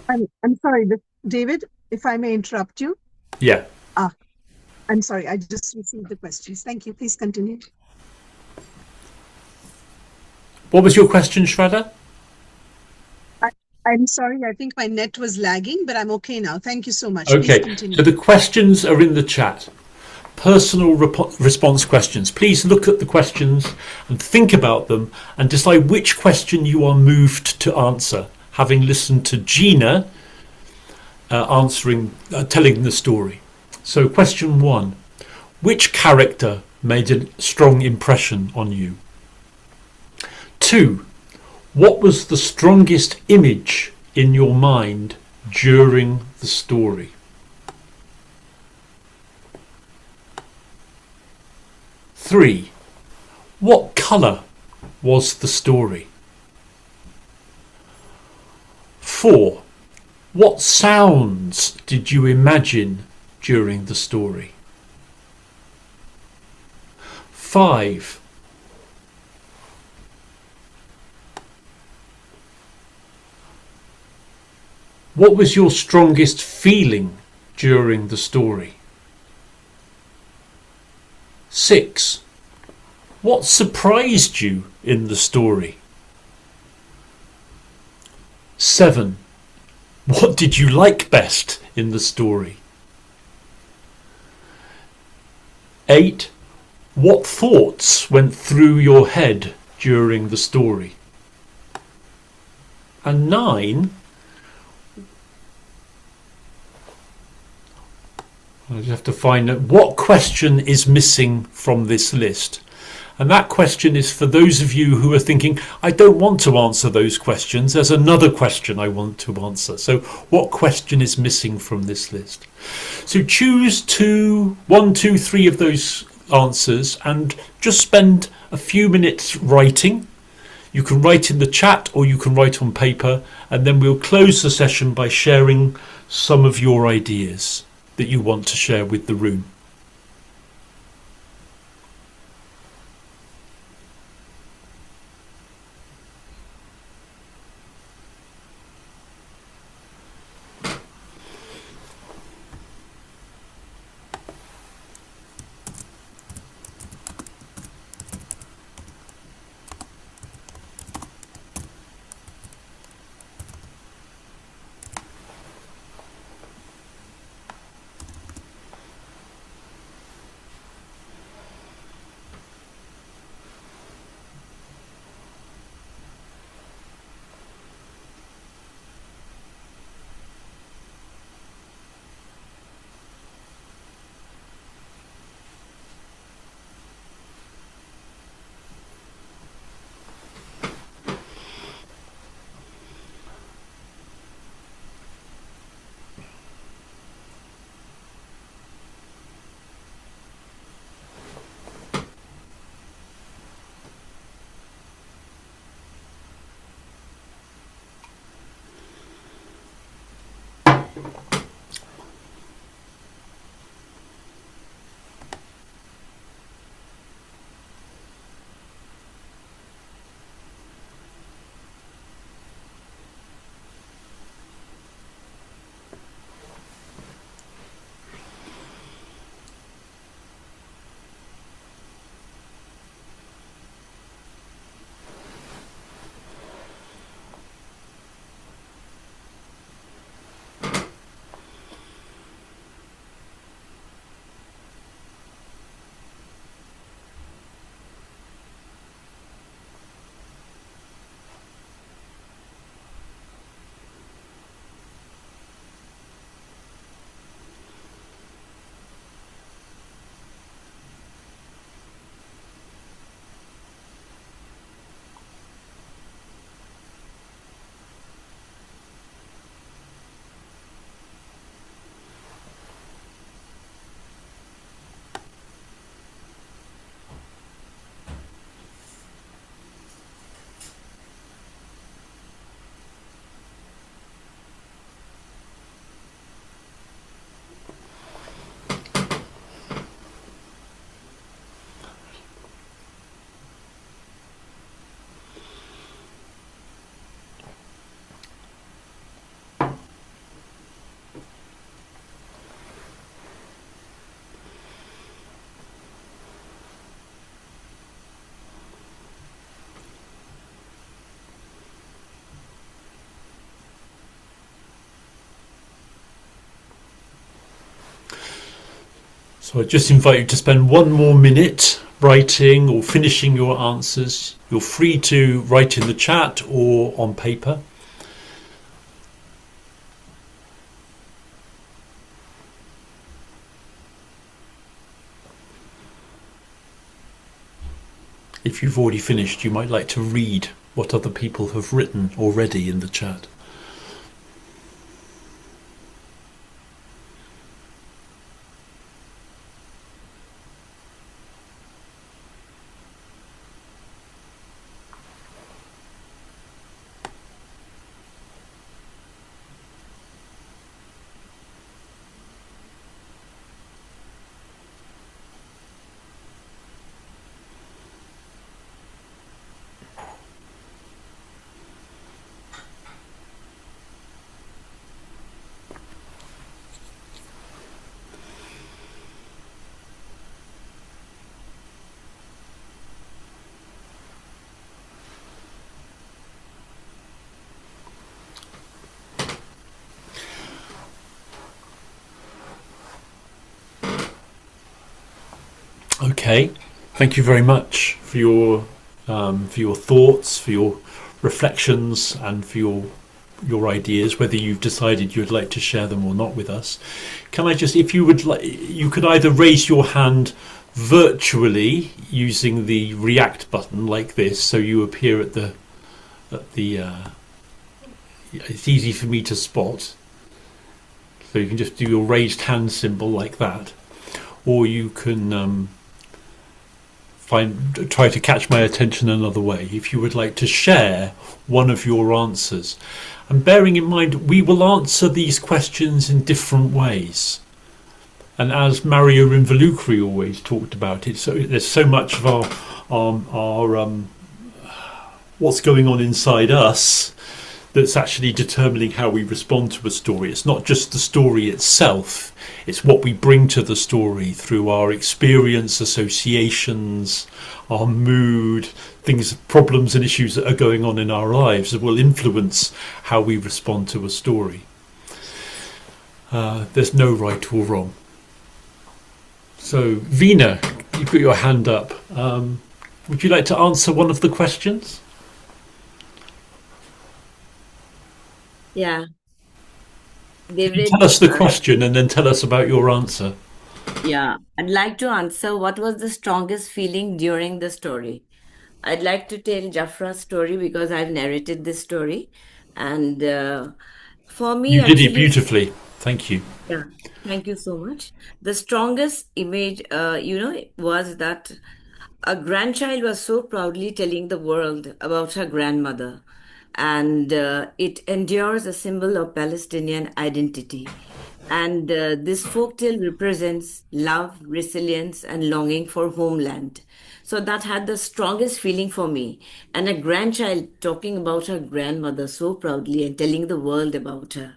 I'm sorry, David, if I may interrupt you. Yeah. I'm sorry, I just received the questions. Thank you. Please continue. What was your question, Shraddha? I'm sorry, I think my net was lagging, but I'm okay now. Thank you so much. Okay, Please continue. so the questions are in the chat. Personal response questions. Please look at the questions and think about them and decide which question you are moved to answer, having listened to Jeena telling the story. So question 1. Which character made a strong impression on you? 2. What was the strongest image in your mind during the story? 3. What colour was the story? 4. What sounds did you imagine during the story? 5. What was your strongest feeling during the story? 6. What surprised you in the story? 7. What did you like best in the story? 8. What thoughts went through your head during the story? And 9. I just have to find out what question is missing from this list. And that question is for those of you who are thinking, I don't want to answer those questions. There's another question I want to answer. So what question is missing from this list? So choose 1, 2, 3 of those answers and just spend a few minutes writing. You can write in the chat or you can write on paper, and then we'll close the session by sharing some of your ideas that you want to share with the room. So I just invite you to spend one more minute writing or finishing your answers. You're free to write in the chat or on paper. If you've already finished, you might like to read what other people have written already in the chat. Okay, thank you very much for your thoughts, for your reflections, and for your ideas. Whether you've decided you'd like to share them or not with us, can I just, if you would like, you could either raise your hand virtually using the react button like this, so you appear at the it's easy for me to spot. So you can just do your raised hand symbol like that, or you can try to catch my attention another way if you would like to share one of your answers. And bearing in mind, we will answer these questions in different ways. And as Mario Involucri always talked about it, so there's so much of our what's going on inside us that's actually determining how we respond to a story. It's not just the story itself, it's what we bring to the story through our experience, associations, our mood, things, problems and issues that are going on in our lives that will influence how we respond to a story. There's no right or wrong. So, Veena, you've got your hand up. Would you like to answer one of the questions? Yeah. David, tell us the question and then tell us about your answer. Yeah, I'd like to answer what was the strongest feeling during the story. I'd like to tell Jafra's story because I've narrated this story. And for me, you did it beautifully. Thank you. Yeah, thank you so much. The strongest image, was that a grandchild was so proudly telling the world about her grandmother. And it endures a symbol of Palestinian identity. And this folktale represents love, resilience, and longing for homeland. So that had the strongest feeling for me. And a grandchild talking about her grandmother so proudly and telling the world about her.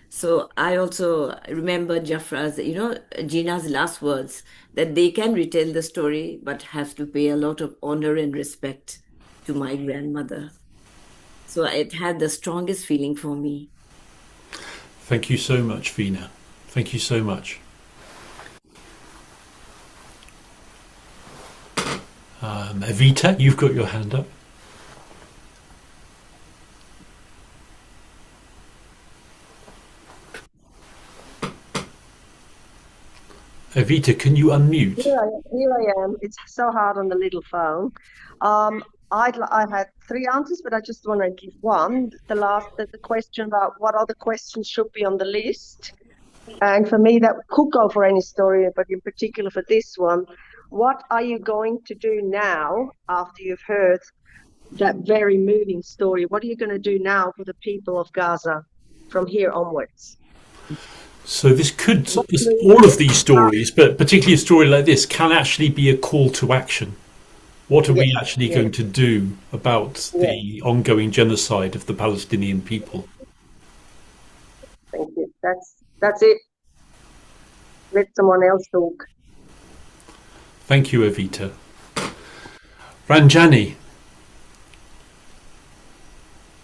So I also remember Jafra's, Jeena's last words, that they can retell the story, but have to pay a lot of honor and respect to my grandmother. So it had the strongest feeling for me. Thank you so much, Veena. Thank you so much. Evita, you've got your hand up. Evita, can you unmute? Here I am. It's so hard on the little phone. I had three answers, but I just want to give one. The question about what other questions should be on the list. And for me, that could go for any story, but in particular for this one, what are you going to do now after you've heard that very moving story? What are you going to do now for the people of Gaza from here onwards? So this could, all of these stories, but particularly a story like this, can actually be a call to action. What are we actually going to do about the ongoing genocide of the Palestinian people? Thank you. That's it. Let someone else talk. Thank you, Evita. Ranjani.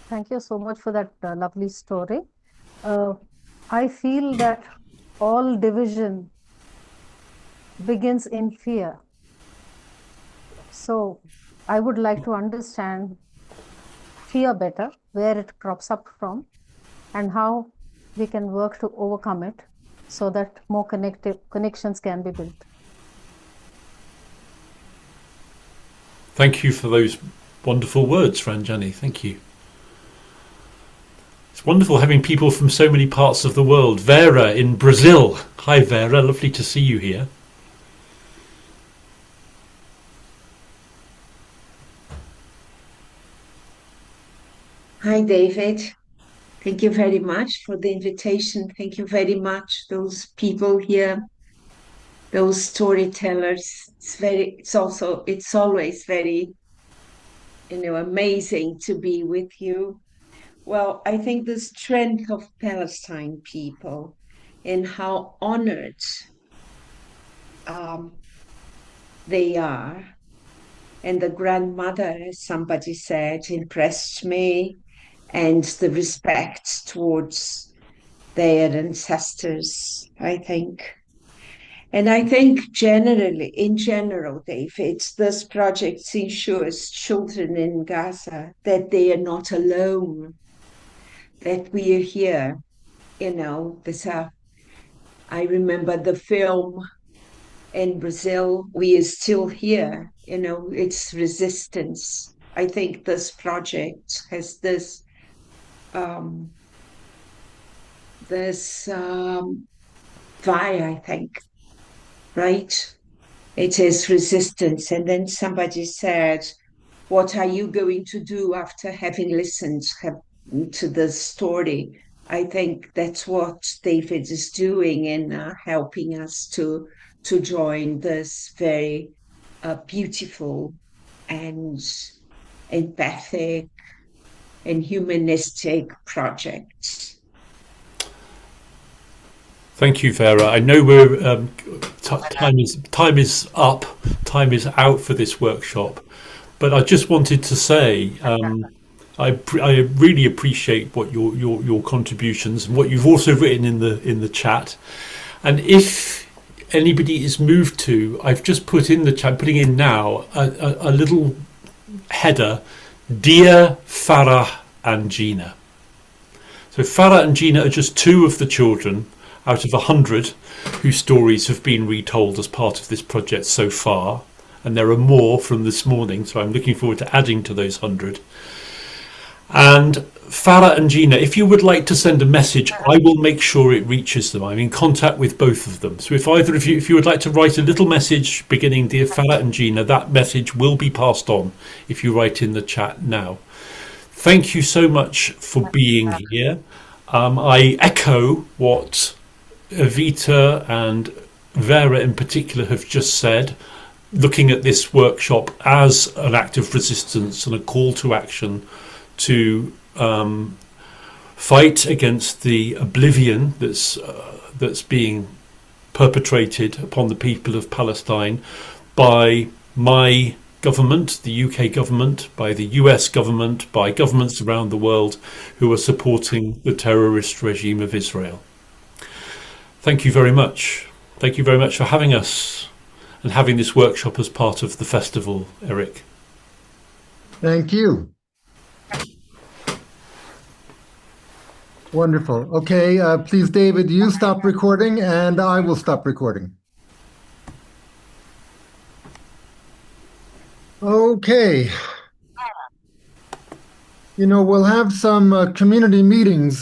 Thank you so much for that lovely story. I feel that all division begins in fear. So I would like to understand fear better, where it crops up from, and how we can work to overcome it so that more connections can be built. Thank you for those wonderful words, Ranjani. Thank you. It's wonderful having people from so many parts of the world. Vera in Brazil. Hi, Vera. Lovely to see you here. Hi, David. Thank you very much for the invitation. Thank you very much, those people here, those storytellers. It's always very, amazing to be with you. Well, I think the strength of Palestine people and how honored they are. And the grandmother, as somebody said, impressed me, and the respect towards their ancestors, I think. And I think in general, David, this project ensures children in Gaza that they are not alone, that we are here. I remember the film in Brazil, we are still here, it's resistance. I think this project has this fire, I think, right? It is resistance. And then somebody said, what are you going to do after having listened to the story? I think that's what David is doing in helping us to join this very beautiful and empathic and humanistic project. Thank you, Vera. I know we're time is up, time is out for this workshop, but I just wanted to say I really appreciate what your contributions and what you've also written in the chat. And if anybody is moved to, I've just put in the chat, putting in now a little header, Dear Farah and Jeena. So Farah and Jeena are just two of the children out of 100 whose stories have been retold as part of this project so far, and there are more from this morning, so I'm looking forward to adding to those 100. And Farah and Jeena, if you would like to send a message, I will make sure it reaches them. I'm in contact with both of them. So if either of you, if you would like to write a little message beginning Dear Farah and Jeena, that message will be passed on if you write in the chat now. Thank you so much for being here. I echo what Evita and Vera in particular have just said, looking at this workshop as an act of resistance and a call to action to fight against the oblivion that's being perpetrated upon the people of Palestine by my government, the UK government, by the US government, by governments around the world who are supporting the terrorist regime of Israel. Thank you very much. Thank you very much for having us and having this workshop as part of the festival, Eric. Thank you. Wonderful. Okay, please, David, you stop recording and I will stop recording. Okay. We'll have some community meetings